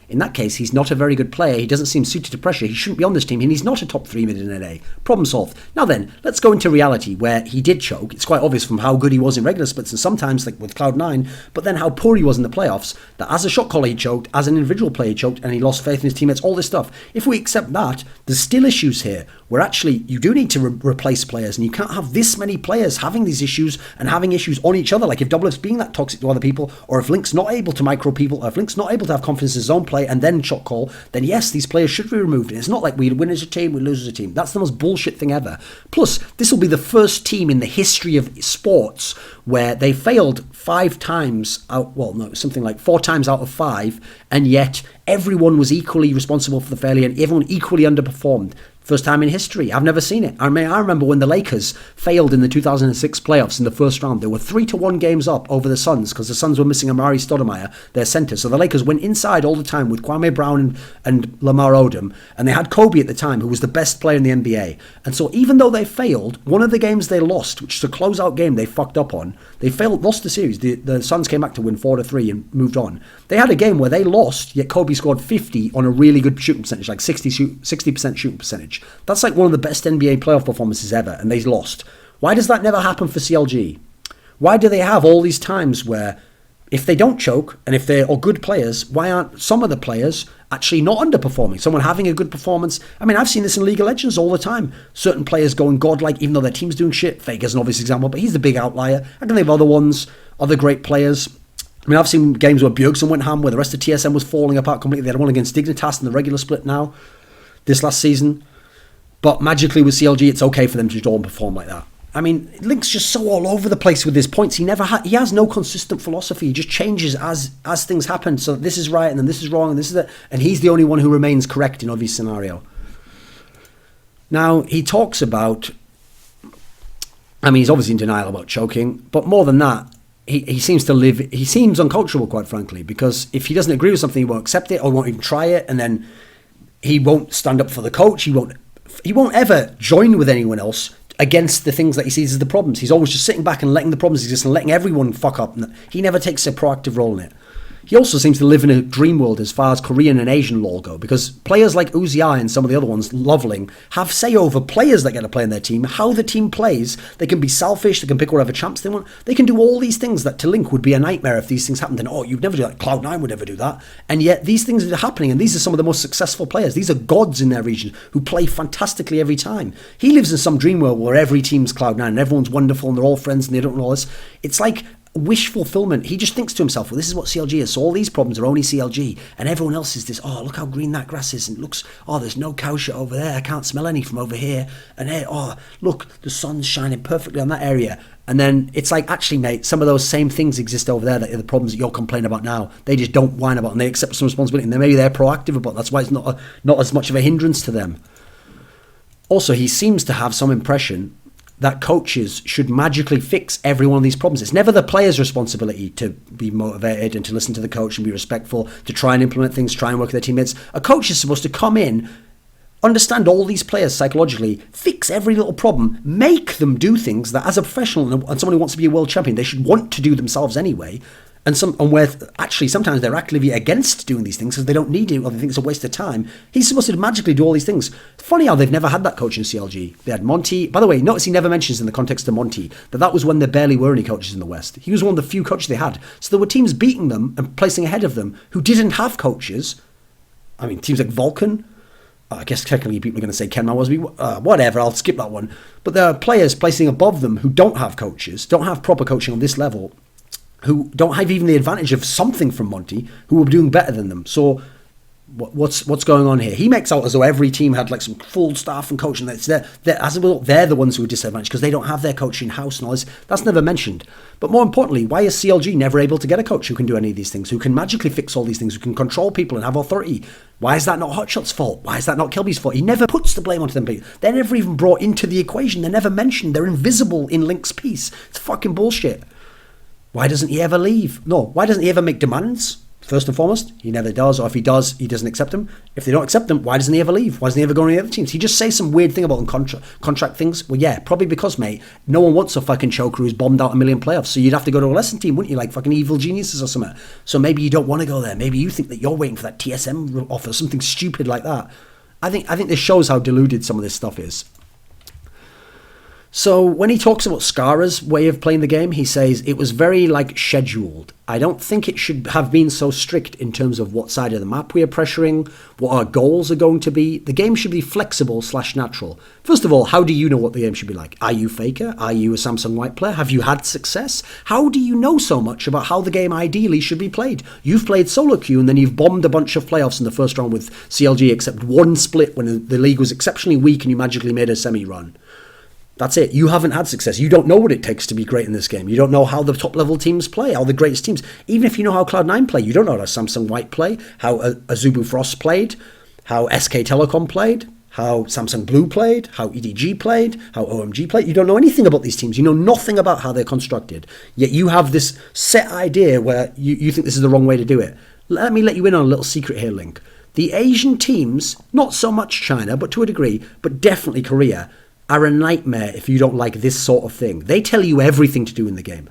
In that case, he's not a very good player. He doesn't seem suited to pressure. He shouldn't be on this team, and he's not a top 3 mid in NA. Problem solved. Now then, let's go into reality where he did choke. It's quite obvious from how good he was in regular splits and sometimes, like with Cloud9, but then how poor he was in the playoffs, that as a shot caller he choked, as an individual player he choked, and he lost faith in his teammates, all this stuff. If we accept that, there's still issues here where actually you do need to replace players, and you can't have this many players having these issues and having issues on each other. Like if Doublelift's being that toxic to other people, or if Link's not able to micro people, or if Link's not able to have confidence in his own play and then shot call, then yes, these players should be removed. And it's not like we win as a team, we lose as a team. That's the most bullshit thing ever. Plus, this will be the first team in the history of sports where they failed 5 times out, well, no, something like 4 times out of 5, and yet everyone was equally responsible for the failure and everyone equally underperformed. First time in history. I've never seen it. I remember when the Lakers failed in the 2006 playoffs in the first round. They were 3-1 games up over the Suns because the Suns were missing Amari Stoudemire, their center. So the Lakers went inside all the time with Kwame Brown and Lamar Odom, and they had Kobe at the time, who was the best player in the NBA. And so even though they failed, one of the games they lost, which is a closeout game they fucked up on, they lost the series. The Suns came back to win 4-3 and moved on. They had a game where they lost, yet Kobe scored 50 on a really good shooting percentage, like 60% shooting percentage. That's like one of the best NBA playoff performances ever, and they lost. Why does that never happen for CLG? Why do they have all these times where if they don't choke, and if they're all good players, why aren't some of the players actually not underperforming? Someone having a good performance. I mean, I've seen this in League of Legends all the time. Certain players going godlike, even though their team's doing shit. Faker's an obvious example, but he's the big outlier. I can think of other ones, other great players. I mean, I've seen games where Bjergsen went ham, where the rest of TSM was falling apart completely. They had one against Dignitas in the regular split now, this last season. But magically with CLG, it's okay for them to just all perform like that. I mean, Link's just so all over the place with his points. He has no consistent philosophy. He just changes as things happen. So this is right, and then this is wrong, and this is it. And he's the only one who remains correct in every scenario. Now, he talks about, I mean, he's obviously in denial about choking, but more than that, he seems unculturable, quite frankly, because if he doesn't agree with something, he won't accept it or won't even try it, and then he won't stand up for the coach. He won't ever join with anyone else against the things that he sees as the problems. He's always just sitting back and letting the problems exist and letting everyone fuck up. He never takes a proactive role in it. He also seems to live in a dream world as far as Korean and Asian LoL go, because players like Uzi and some of the other ones, Loveling, have say over players that get to play in their team, how the team plays. They can be selfish, they can pick whatever champs they want. They can do all these things that to Link would be a nightmare if these things happened. And you'd never do that. Cloud9 would never do that. And yet these things are happening, and these are some of the most successful players. These are gods in their region who play fantastically every time. He lives in some dream world where every team's Cloud9 and everyone's wonderful and they're all friends and they don't know all this. It's like wish fulfillment. He just thinks to himself, well, this is what CLG is, so all these problems are only CLG, and everyone else is this, oh, look how green that grass is, and it looks, oh, there's no cow shit over there, I can't smell any from over here, and hey, oh, look, the sun's shining perfectly on that area. And then it's like, actually, mate, some of those same things exist over there that are the problems that you're complaining about now. They just don't whine about, and they accept some responsibility, and maybe they're proactive about it. That's why it's not as much of a hindrance to them. Also, he seems to have some impression that coaches should magically fix every one of these problems. It's never the player's responsibility to be motivated and to listen to the coach and be respectful, to try and implement things, try and work with their teammates. A coach is supposed to come in, understand all these players psychologically, fix every little problem, make them do things that as a professional and someone who wants to be a world champion, they should want to do themselves anyway. And where actually sometimes they're actively against doing these things because they don't need it or they think it's a waste of time. He's supposed to magically do all these things. Funny how they've never had that coach in CLG. They had Monty. By the way, notice he never mentions in the context of Monty that was when there barely were any coaches in the West. He was one of the few coaches they had. So there were teams beating them and placing ahead of them who didn't have coaches. I mean, teams like Vulcan. I guess technically people are going to say Ken Mawasby. Whatever, I'll skip that one. But there are players placing above them who don't have coaches, don't have proper coaching on this level, who don't have even the advantage of something from Monty, who are doing better than them. So what's going on here? He makes out as though every team had like some full staff and coaching. As a result, they're the ones who are disadvantaged because they don't have their coach in-house and all this. That's never mentioned. But more importantly, why is CLG never able to get a coach who can do any of these things, who can magically fix all these things, who can control people and have authority? Why is that not Hotshot's fault? Why is that not Kilby's fault? He never puts the blame onto them. They're never even brought into the equation. They're never mentioned. They're invisible in Link's piece. It's fucking bullshit. Why doesn't he ever leave? No, why doesn't he ever make demands? First and foremost, he never does. Or if he does, he doesn't accept them. If they don't accept them, why doesn't he ever leave? Why doesn't he ever go on the other teams? He just says some weird thing about contract things. Well, yeah, probably because, mate, no one wants a fucking choker who's bombed out a million playoffs. So you'd have to go to a lesson team, wouldn't you? Like fucking Evil Geniuses or something. So maybe you don't want to go there. Maybe you think that you're waiting for that TSM offer, something stupid like that. I think this shows how deluded some of this stuff is. So when he talks about Skara's way of playing the game, he says it was very scheduled. I don't think it should have been so strict in terms of what side of the map we are pressuring, what our goals are going to be. The game should be flexible/natural. First of all, how do you know what the game should be like? Are you Faker? Are you a Samsung White player? Have you had success? How do you know so much about how the game ideally should be played? You've played solo queue and then you've bombed a bunch of playoffs in the first round with CLG except one split when the league was exceptionally weak and you magically made a semi-run. That's it. You haven't had success. You don't know what it takes to be great in this game. You don't know how the top level teams play, how the greatest teams. Even if you know how Cloud9 play, you don't know how Samsung White play, how Azubu Frost played, how SK Telecom played, how Samsung Blue played, how EDG played, how OMG played. You don't know anything about these teams. You know nothing about how they're constructed. Yet you have this set idea where you think this is the wrong way to do it. Let me let you in on a little secret here, Link. The Asian teams, not so much China, but to a degree, but definitely Korea, are a nightmare if you don't like this sort of thing. They tell you everything to do in the game.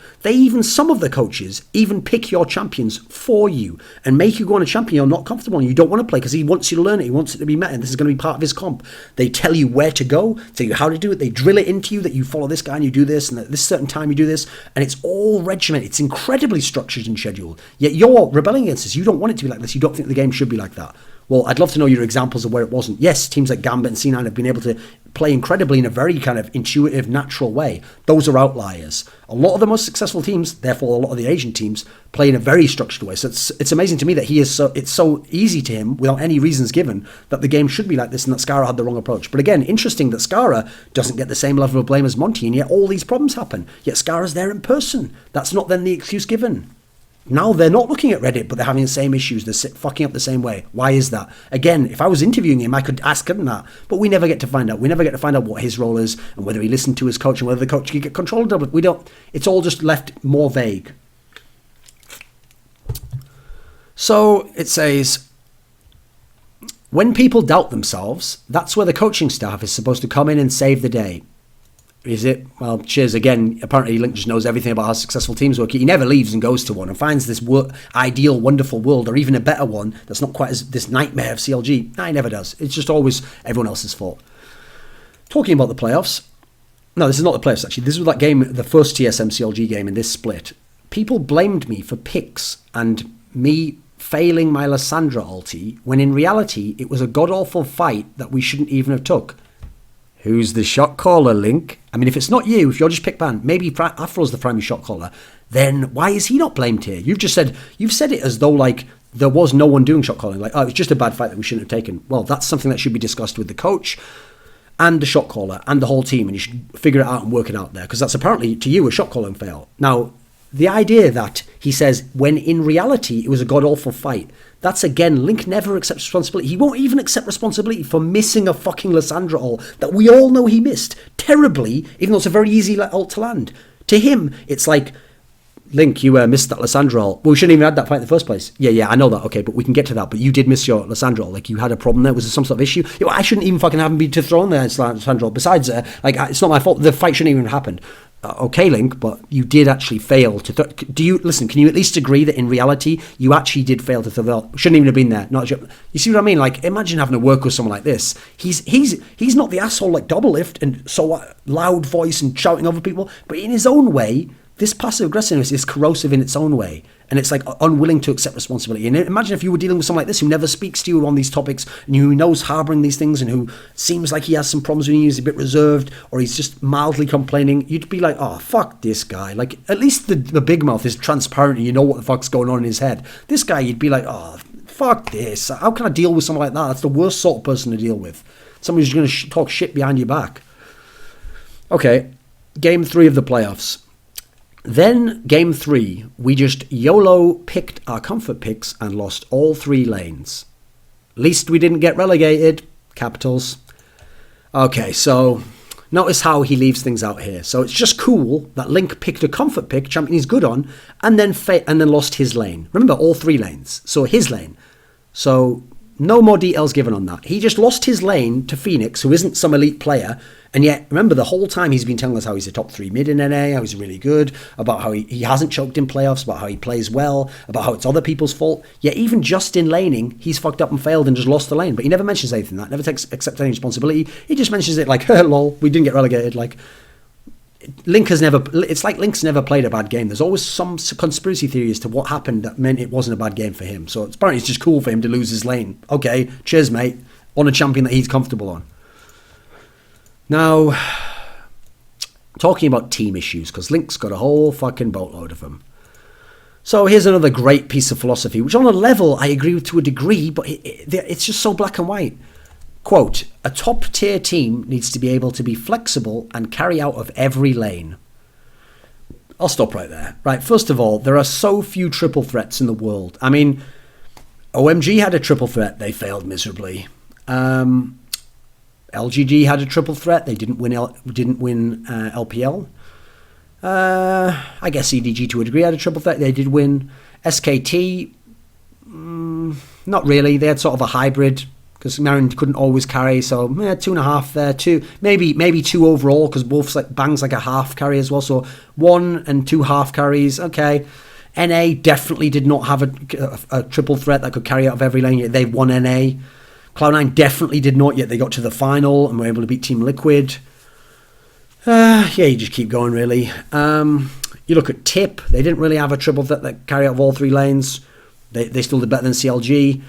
Some of the coaches even pick your champions for you and make you go on a champion you're not comfortable and you don't want to play because he wants you to learn it, he wants it to be met, and this is going to be part of his comp. They tell you where to go, tell you how to do it, they drill it into you that you follow this guy and you do this, and at this certain time you do this, and it's all regimented. It's incredibly structured and scheduled. Yet you're rebelling against this. You don't want it to be like this. You don't think the game should be like that. Well, I'd love to know your examples of where it wasn't. Yes, teams like Gambit and C9 have been able to play incredibly in a very kind of intuitive, natural way. Those are outliers. A lot of the most successful teams, therefore a lot of the Asian teams, play in a very structured way. So it's amazing to me that it's so easy to him, without any reasons given, that the game should be like this and that Skara had the wrong approach. But again, interesting that Skara doesn't get the same level of blame as Monty, and yet all these problems happen. Yet Skara's there in person. That's not then the excuse given. Now they're not looking at Reddit, but they're having the same issues. They're fucking up the same way. Why is that? Again, if I was interviewing him, I could ask him that. But we never get to find out. We never get to find out what his role is and whether he listened to his coach and whether the coach can get control of it. We don't. It's all just left more vague. So it says, when people doubt themselves, that's where the coaching staff is supposed to come in and save the day. Is it? Well, cheers again. Apparently, Link just knows everything about how successful teams work. He never leaves and goes to one and finds this ideal, wonderful world, or even a better one that's not quite as this nightmare of CLG. No, he never does. It's just always everyone else's fault. Talking about the playoffs. No, this is not the playoffs, actually. This was that game, the first TSM CLG game in this split. People blamed me for picks and me failing my Lissandra ulti, when in reality, it was a god-awful fight that we shouldn't even have took. Who's the shot caller, Link? I mean, if it's not you, if you're just pick ban, maybe Afro's the primary shot caller, then why is he not blamed here? You've said it as though, like, there was no one doing shot calling. Like, oh, it was just a bad fight that we shouldn't have taken. Well, that's something that should be discussed with the coach and the shot caller and the whole team, and you should figure it out and work it out there, because that's apparently, to you, a shot calling fail. Now, the idea that he says, when in reality it was a god-awful fight, that's again, Link never accepts responsibility. He won't even accept responsibility for missing a fucking Lissandra ult that we all know he missed terribly, even though it's a very easy ult to land. To him, it's like, Link, you missed that Lissandra ult. Well, we shouldn't even have had that fight in the first place. Yeah, I know that. Okay, but we can get to that. But you did miss your Lissandra ult. Like, you had a problem there. Was there some sort of issue? I shouldn't even fucking have him be to throw in there Lissandra ult. Besides, it's not my fault. The fight shouldn't even have happened. Okay, Link, but you did actually fail to... Can you at least agree that in reality, you actually did fail to throw the ult? Shouldn't even have been there. You see what I mean? Like, imagine having to work with someone like this. He's not the asshole like Doublelift and so loud voice and shouting over people, but in his own way, this passive aggressiveness is corrosive in its own way, and it's like unwilling to accept responsibility. And imagine if you were dealing with someone like this who never speaks to you on these topics, and who knows harbouring these things, and who seems like he has some problems when he's a bit reserved, or he's just mildly complaining. You'd be like, oh, fuck this guy. Like, at least the big mouth is transparent and you know what the fuck's going on in his head. This guy, you'd be like, oh, fuck this. How can I deal with someone like that? That's the worst sort of person to deal with. Someone who's going to talk shit behind your back. Okay, game 3 of the playoffs. Then, game 3, we just YOLO picked our comfort picks and lost all 3 lanes. Least we didn't get relegated. Capitals. Okay, so notice how he leaves things out here. So it's just cool that Link picked a comfort pick, champion he's good on, and then lost his lane. Remember, all 3 lanes. So his lane. So no more details given on that. He just lost his lane to Phoenix, who isn't some elite player. And yet, remember, the whole time he's been telling us how he's a top 3 mid in NA, how he's really good, about how he hasn't choked in playoffs, about how he plays well, about how it's other people's fault. Yet even just in laning, he's fucked up and failed and just lost the lane. But he never mentions anything like that, never accepts any responsibility. He just mentions it like, lol, we didn't get relegated. Like, it's like Link's never played a bad game. There's always some conspiracy theory as to what happened that meant it wasn't a bad game for him. So apparently it's just cool for him to lose his lane. Okay, cheers, mate. On a champion that he's comfortable on. Now, talking about team issues, because Link's got a whole fucking boatload of them. So here's another great piece of philosophy, which on a level I agree with to a degree, but it's just so black and white. Quote, a top tier team needs to be able to be flexible and carry out of every lane. I'll stop right there. Right, first of all, there are so few triple threats in the world. I mean, OMG had a triple threat, they failed miserably. LGG had a triple threat. They didn't win LPL. I guess CDG to a degree had a triple threat. They did win. SKT, not really. They had sort of a hybrid because Marin couldn't always carry. So 2.5 there. 2 maybe 2 overall because Wolf's like bangs like a half carry as well. So 1 and 2 half carries. Okay. NA definitely did not have a triple threat that could carry out of every lane. Yet they won NA. Cloud9 definitely did not, yet they got to the final and were able to beat Team Liquid. You just keep going, really. You look at Tip, they didn't really have a triple threat that carry out of all 3 lanes. They still did better than CLG.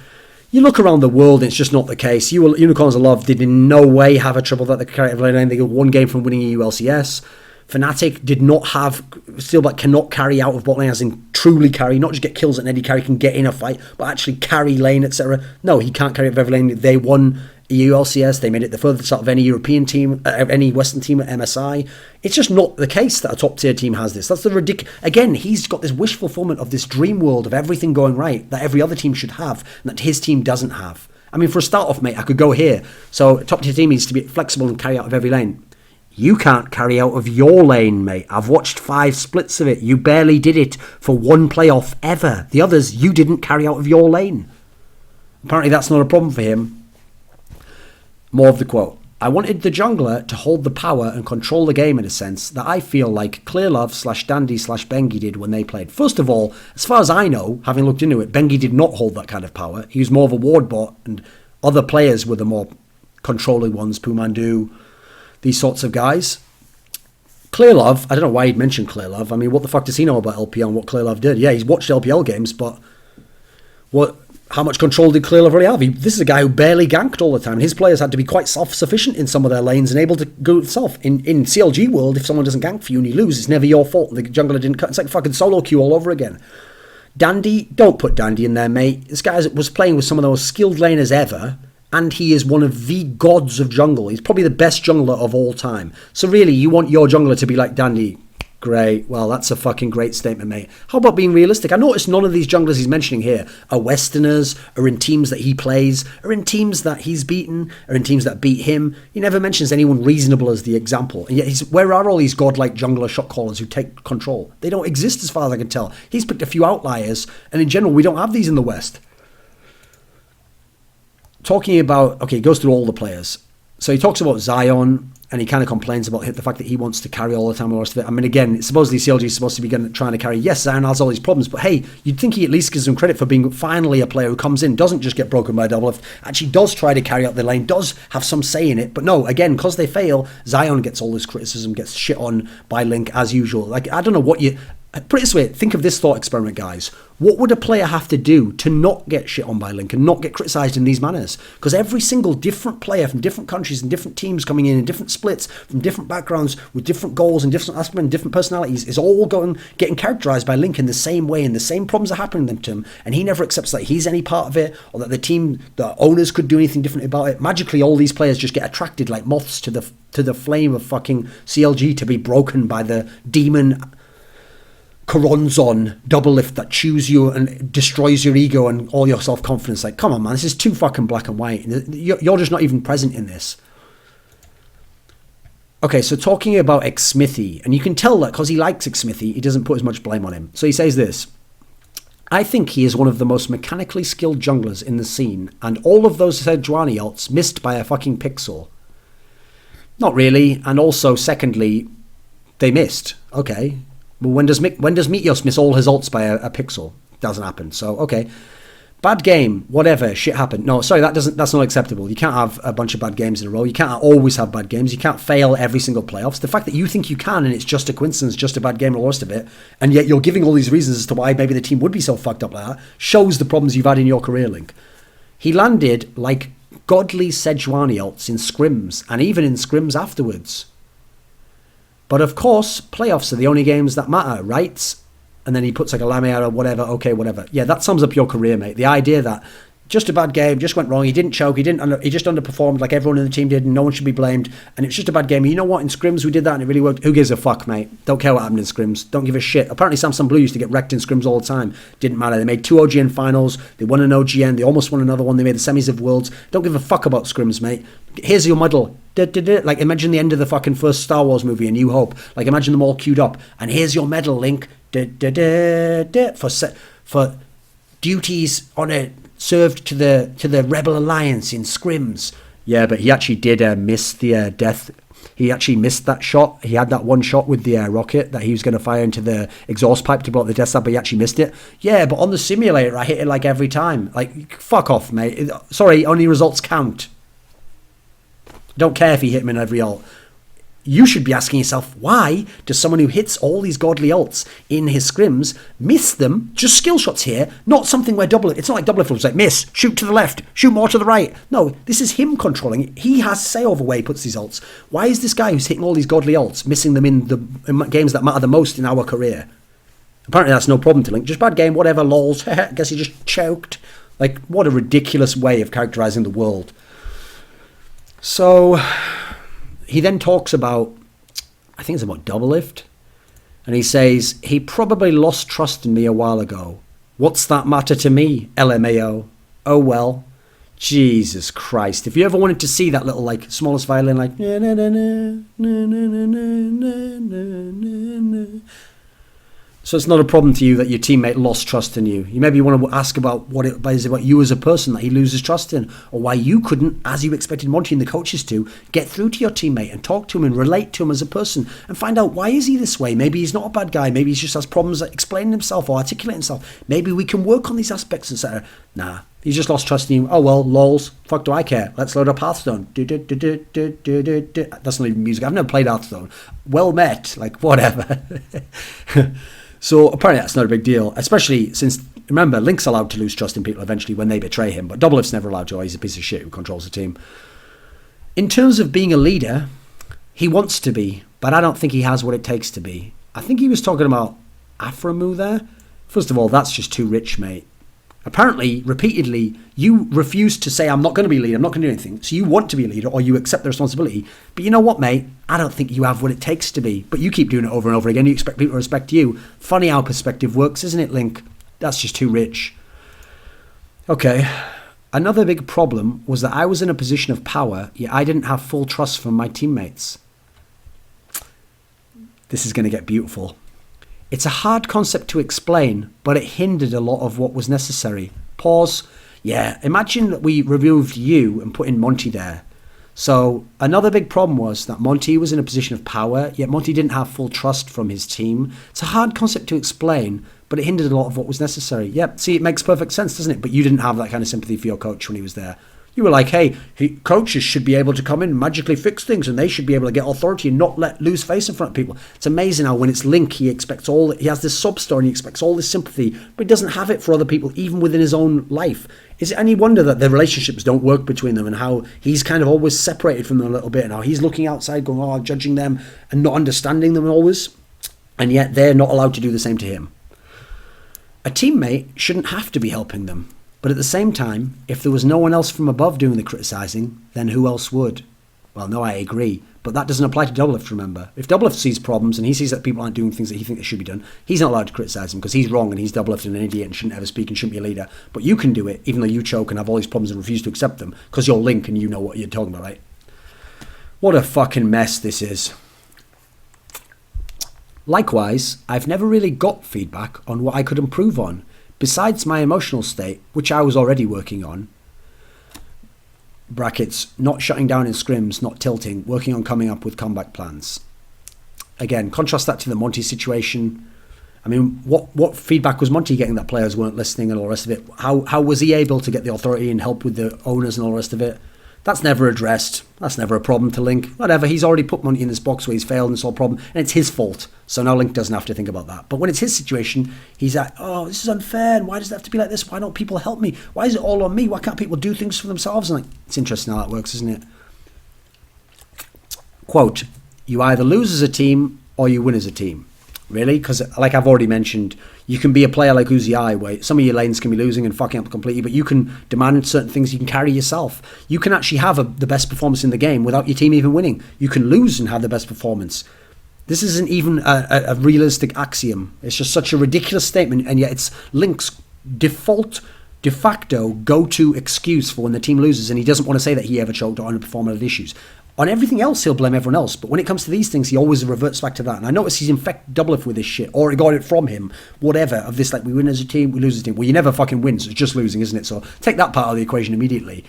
You look around the world, it's just not the case. Unicorns of Love did in no way have a triple threat that carry out of every lane. They got 1 game from winning EU LCS. Fnatic did not have, still like cannot carry out of bot lane, as in truly carry, not just get kills at an Eddie carry, can get in a fight, but actually carry lane, etc. No, he can't carry out of every lane. They won EU LCS, they made it the furthest out of any European team, any Western team at MSI. It's just not the case that a top tier team has this. That's the ridiculous. Again, he's got this wish fulfillment of this dream world of everything going right that every other team should have, and that his team doesn't have. I mean, for a start off, mate, I could go here. So a top tier team needs to be flexible and carry out of every lane. You can't carry out of your lane, mate. I've watched 5 splits of it. You barely did it for 1 playoff ever. The others, you didn't carry out of your lane. Apparently that's not a problem for him. More of the quote. I wanted the jungler to hold the power and control the game in a sense that I feel like Clearlove/Dandy/Bengi did when they played. First of all, as far as I know, having looked into it, Bengi did not hold that kind of power. He was more of a ward bot, and other players were the more controlling ones, Pumandu, these sorts of guys. Clearlove, I don't know why he'd mentioned Clearlove. I mean, what the fuck does he know about LPL and what Clearlove did? Yeah, he's watched LPL games, but how much control did Clearlove really have? This is a guy who barely ganked all the time. His players had to be quite self-sufficient in some of their lanes and able to go itself. In CLG world, if someone doesn't gank for you and you lose, it's never your fault. The jungler didn't cut. It's like fucking solo queue all over again. Dandy, don't put Dandy in there, mate. This guy was playing with some of the most skilled laners ever, and he is one of the gods of jungle. He's probably the best jungler of all time. So really, you want your jungler to be like Dandy? Great. Well, that's a fucking great statement, mate. How about being realistic? I noticed none of these junglers he's mentioning here are Westerners, are in teams that he plays, are in teams that he's beaten, are in teams that beat him. He never mentions anyone reasonable as the example. And yet, where are all these godlike jungler shot callers who take control? They don't exist as far as I can tell. He's picked a few outliers, and in general, we don't have these in the West. Talking about, okay, he goes through all the players. So he talks about Zion, and he kind of complains about the fact that he wants to carry all the time and the rest of it. I mean, again, supposedly CLG is supposed to be trying to carry. Yes, Zion has all these problems, but hey, you'd think he at least gives him credit for being finally a player who comes in, doesn't just get broken by Doublelift, actually does try to carry out the lane, does have some say in it. But no, again, because they fail, Zion gets all this criticism, gets shit on by Link as usual. Like, I don't know what you... Put it this way, think of this thought experiment, guys. What would a player have to do to not get shit on by Link and not get criticised in these manners? Because every single different player from different countries and different teams coming in different splits, from different backgrounds, with different goals and different aspects and different personalities, is all getting characterised by Link in the same way, and the same problems are happening to him, and he never accepts that he's any part of it, or that the owners could do anything different about it. Magically, all these players just get attracted like moths to the flame of fucking CLG to be broken by the demon Coronzon Doublelift that chews you and destroys your ego and all your self-confidence. Like, come on, man, this is too fucking black and white. You're just not even present in this. Okay, so talking about Xsmithy, and you can tell that because he likes Xsmithy, he doesn't put as much blame on him. So he says this: I think he is one of the most mechanically skilled junglers in the scene, and all of those Sejuani ults missed by a fucking pixel. Not really, and also, secondly, they missed. Okay. Well, when does Meteos miss all his ults by a pixel? Doesn't happen. So, okay. Bad game, whatever, shit happened. No, sorry, that's not acceptable. You can't have a bunch of bad games in a row. You can't always have bad games. You can't fail every single playoffs. The fact that you think you can and it's just a coincidence, just a bad game and all the rest of it, and yet you're giving all these reasons as to why maybe the team would be so fucked up like that, shows the problems you've had in your career, Link. He landed like godly Sejuani ults in scrims, and even in scrims afterwards. But of course, playoffs are the only games that matter, right? And then he puts like a Lamia or whatever, okay, whatever. Yeah, that sums up your career, mate. The idea that just a bad game, just went wrong, he didn't choke, he just underperformed like everyone in the team did, and no one should be blamed, and it's just a bad game. You know what, in scrims we did that and it really worked. Who gives a fuck, mate? Don't care what happened in scrims. Don't give a shit. Apparently Samsung Blue used to get wrecked in scrims all the time. Didn't matter. They made 2 OGN finals, they won an OGN, they almost won another one, they made the semis of Worlds. Don't give a fuck about scrims, mate. Here's your medal. Like, imagine the end of the fucking first Star Wars movie, A New Hope. Like, imagine them all queued up, and here's your medal, Link. For duties on it served to the Rebel Alliance in scrims. Yeah, but he actually did miss the death. He actually missed that shot. He had that one shot with the rocket that he was going to fire into the exhaust pipe to block the Death Star, but he actually missed it. Yeah, but on the simulator, I hit it like every time. Like, fuck off, mate. Sorry, only results count. Don't care if he hit him in every ult. You should be asking yourself, why does someone who hits all these godly ults in his scrims miss them? Just skill shots here, not something where it's not like Doublelift was like, miss, shoot to the left, shoot more to the right. No, this is him controlling it. He has say over where he puts these ults. Why is this guy who's hitting all these godly ults missing them in games that matter the most in our career? Apparently that's no problem to Link. Just bad game, whatever, lols. Guess he just choked. Like, what a ridiculous way of characterizing the world. So he then talks about, I think it's about Doublelift, and he says, he probably lost trust in me a while ago. What's that matter to me, LMAO? Oh well. Jesus Christ. If you ever wanted to see that little, like, smallest violin, like, So it's not a problem to you that your teammate lost trust in you. You maybe want to ask about what it is about you as a person that he loses trust in, or why you couldn't, as you expected Monty and the coaches to, get through to your teammate and talk to him and relate to him as a person and find out why is he this way. Maybe he's not a bad guy. Maybe he just has problems at explaining himself or articulating himself. Maybe we can work on these aspects, etc. Nah, he's just lost trust in you. Oh well, lols. Fuck do I care? Let's load up Hearthstone. That's not even music. I've never played Hearthstone. Well met. Like, whatever. So apparently that's not a big deal, especially since, remember, Link's allowed to lose trust in people eventually when they betray him, but Doublelift's never allowed to. He's a piece of shit who controls the team. In terms of being a leader, he wants to be, but I don't think he has what it takes to be. I think he was talking about Aframu there. First of all, that's just too rich, mate. Apparently, repeatedly, you refuse to say, I'm not going to be a leader, I'm not going to do anything. So you want to be a leader, or you accept the responsibility. But you know what, mate? I don't think you have what it takes to be. But you keep doing it over and over again. You expect people to respect you. Funny how perspective works, isn't it, Link? That's just too rich. Okay. Another big problem was that I was in a position of power, yet I didn't have full trust from my teammates. This is going to get beautiful. It's a hard concept to explain, but it hindered a lot of what was necessary. Pause. Yeah, imagine that we removed you and put in Monty there. So another big problem was that Monty was in a position of power, yet Monty didn't have full trust from his team. It's a hard concept to explain, but it hindered a lot of what was necessary. Yep, see, it makes perfect sense, doesn't it? But you didn't have that kind of sympathy for your coach when he was there. You were like, hey, coaches should be able to come in and magically fix things, and they should be able to get authority and not lose face in front of people. It's amazing how when it's Link, he has this sub-story and he expects all this sympathy, but he doesn't have it for other people, even within his own life. Is it any wonder that the relationships don't work between them and how he's kind of always separated from them a little bit and how he's looking outside going, oh, judging them and not understanding them always, and yet they're not allowed to do the same to him. A teammate shouldn't have to be helping them. But at the same time, if there was no one else from above doing the criticising, then who else would? Well, no, I agree. But that doesn't apply to Doublelift, remember. If Doublelift sees problems and he sees that people aren't doing things that he thinks they should be done, he's not allowed to criticise them because he's wrong and he's Doublelift and an idiot and shouldn't ever speak and shouldn't be a leader. But you can do it, even though you choke and have all these problems and refuse to accept them because you're Link and you know what you're talking about, right? What a fucking mess this is. Likewise, I've never really got feedback on what I could improve on. Besides my emotional state, which I was already working on, brackets, not shutting down in scrims, not tilting, working on coming up with comeback plans. Again, contrast that to the Monty situation. I mean, what feedback was Monty getting that players weren't listening and all the rest of it? How was he able to get the authority and help with the owners and all the rest of it? That's never addressed. That's never a problem to Link. Whatever, he's already put Monty in this box where he's failed and it's all a problem, and it's his fault. So now Link doesn't have to think about that. But when it's his situation, he's like, oh, this is unfair, and why does it have to be like this? Why don't people help me? Why is it all on me? Why can't people do things for themselves? And like, it's interesting how that works, isn't it? Quote, you either lose as a team or you win as a team. Really? Because like I've already mentioned, you can be a player like Uzi I, where some of your lanes can be losing and fucking up completely, but you can demand certain things, you can carry yourself. You can actually have the best performance in the game without your team even winning. You can lose and have the best performance. This isn't even a realistic axiom. It's just such a ridiculous statement, and yet it's Link's default, de facto, go-to excuse for when the team loses, and he doesn't want to say that he ever choked or underperformed on issues. On everything else, he'll blame everyone else. But when it comes to these things, he always reverts back to that. And I notice he's infected Doublelift with this shit. Or he got it from him. Whatever. Of this, like, we win as a team, we lose as a team. Well, you never fucking win, so it's just losing, isn't it? So take that part of the equation immediately.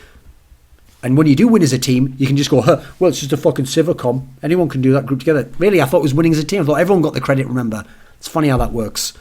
And when you do win as a team, you can just go, well, it's just a fucking Civicom. Anyone can do that group together. Really, I thought it was winning as a team. I thought everyone got the credit, remember. It's funny how that works.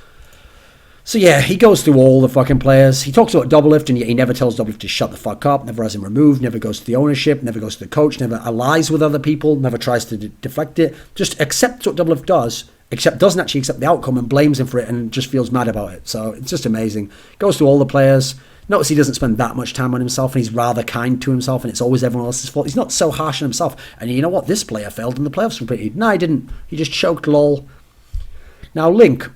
So yeah, he goes through all the fucking players. He talks about Doublelift, and yet he never tells Doublelift to shut the fuck up, never has him removed, never goes to the ownership, never goes to the coach, never allies with other people, never tries to deflect it. Just accepts what Doublelift does, except doesn't actually accept the outcome and blames him for it and just feels mad about it. So it's just amazing. Goes through all the players. Notice he doesn't spend that much time on himself, and he's rather kind to himself, and it's always everyone else's fault. He's not so harsh on himself. And you know what? This player failed in the playoffs completely. No, he didn't. He just choked, lol. Now, Link,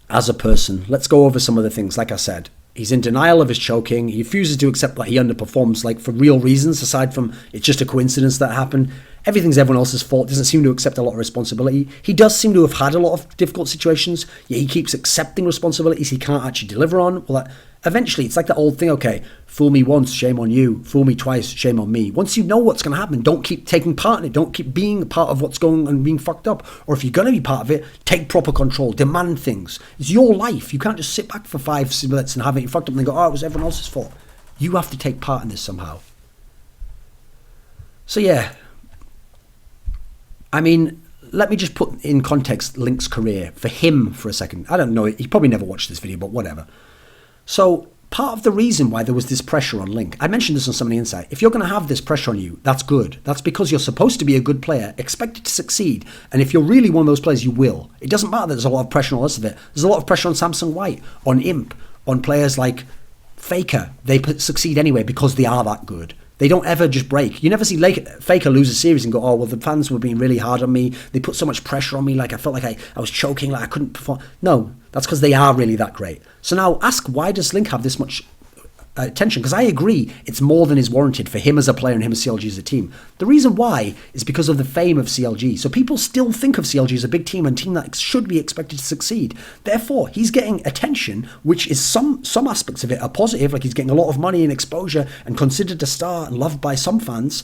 as a person, let's go over some of the things. Like I said, he's in denial of his choking. He refuses to accept that he underperforms, like, for real reasons, aside from it's just a coincidence that happened. Everything's everyone else's fault. Doesn't seem to accept a lot of responsibility. He does seem to have had a lot of difficult situations, yet he keeps accepting responsibilities he can't actually deliver on. Well, eventually it's like the old thing, okay, fool me once, shame on you. Fool me twice, shame on me. Once you know what's going to happen, don't keep taking part in it. Don't keep being part of what's going on and being fucked up. Or if you're going to be part of it, take proper control. Demand things. It's your life. You can't just sit back for 5 minutes and have it fucked up and then go, oh, it was everyone else's fault. You have to take part in this somehow. So yeah, I mean, let me just put in context Link's career for him for a second. I don't know, he probably never watched this video, but whatever. So part of the reason why there was this pressure on Link, I mentioned this on Some of the Insight, if you're going to have this pressure on you, that's good. That's because you're supposed to be a good player, expected to succeed, and if you're really one of those players, you will. It doesn't matter that there's a lot of pressure on all the rest of it. There's a lot of pressure on Samsung White, on Imp, on players like Faker. They succeed anyway because they are that good. They don't ever just break. You never see Faker lose a series and go, oh, well, the fans were being really hard on me. They put so much pressure on me. Like, I felt like I was choking, like I couldn't perform. No, that's because they are really that great. So now ask, why does Link have this much attention? Because I agree, it's more than is warranted for him as a player and him as CLG as a team. The reason why is because of the fame of CLG. So people still think of CLG as a big team and team that should be expected to succeed. Therefore, he's getting attention, which is some aspects of it are positive, like he's getting a lot of money and exposure and considered a star and loved by some fans,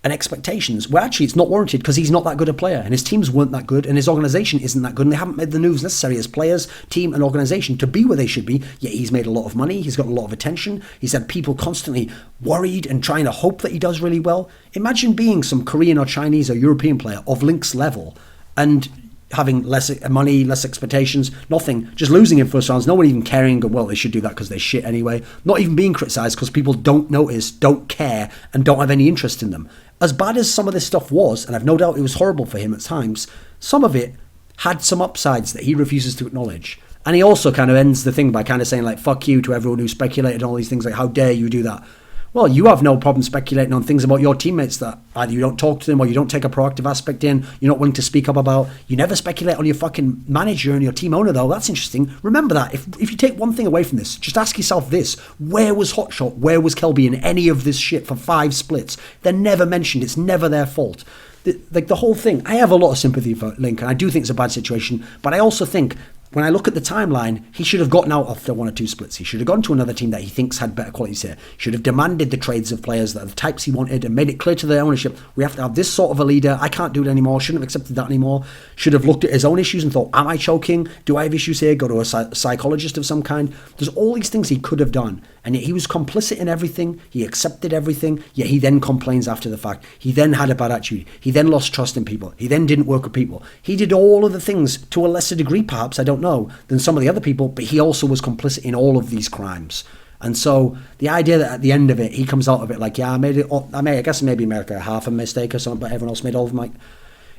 and expectations, where actually it's not warranted because he's not that good a player and his teams weren't that good and his organisation isn't that good and they haven't made the moves necessary as players, team and organisation to be where they should be. Yet he's made a lot of money, he's got a lot of attention, he's had people constantly worried and trying to hope that he does really well. Imagine being some Korean or Chinese or European player of Link's level and having less money, less expectations, nothing, just losing in first rounds, no one even caring, go, well, they should do that because they shit anyway, not even being criticised because people don't notice, don't care and don't have any interest in them. As bad as some of this stuff was, and I've no doubt it was horrible for him at times, some of it had some upsides that he refuses to acknowledge. And he also kind of ends the thing by kind of saying, like, fuck you to everyone who speculated on all these things, like, how dare you do that? Well, you have no problem speculating on things about your teammates that either you don't talk to them or you don't take a proactive aspect in, you're not willing to speak up about. You never speculate on your fucking manager and your team owner, though. That's interesting. Remember that. If you take one thing away from this, just ask yourself this. Where was Hotshot? Where was Kelby in any of this shit for 5 splits? They're never mentioned. It's never their fault. The whole thing. I have a lot of sympathy for Link, and I do think it's a bad situation, but I also think when I look at the timeline, he should have gotten out after 1 or 2 splits. He should have gone to another team that he thinks had better qualities here. Should have demanded the trades of players that are the types he wanted and made it clear to their ownership, we have to have this sort of a leader. I can't do it anymore. Shouldn't have accepted that anymore. Should have looked at his own issues and thought, am I choking? Do I have issues here? Go to a psychologist of some kind. There's all these things he could have done. And yet he was complicit in everything. He accepted everything. Yet he then complains after the fact. He then had a bad attitude. He then lost trust in people. He then didn't work with people. He did all of the things to a lesser degree, perhaps, I don't know, than some of the other people, but he also was complicit in all of these crimes. And so the idea that at the end of it, he comes out of it like, yeah, I guess maybe made like a half a mistake or something, but everyone else made all of them. Like,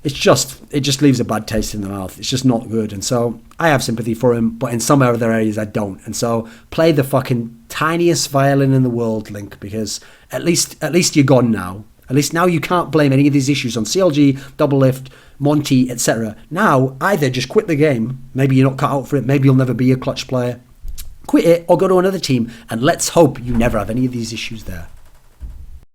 it just leaves a bad taste in the mouth. It's just not good. And so I have sympathy for him, but in some other areas I don't. And so play the fucking tiniest violin in the world, Link, because at least you're gone now. At least now you can't blame any of these issues on CLG, Doublelift, Monty, etc. Now, either just quit the game, maybe you're not cut out for it, maybe you'll never be a clutch player, quit it or go to another team, and let's hope you never have any of these issues there.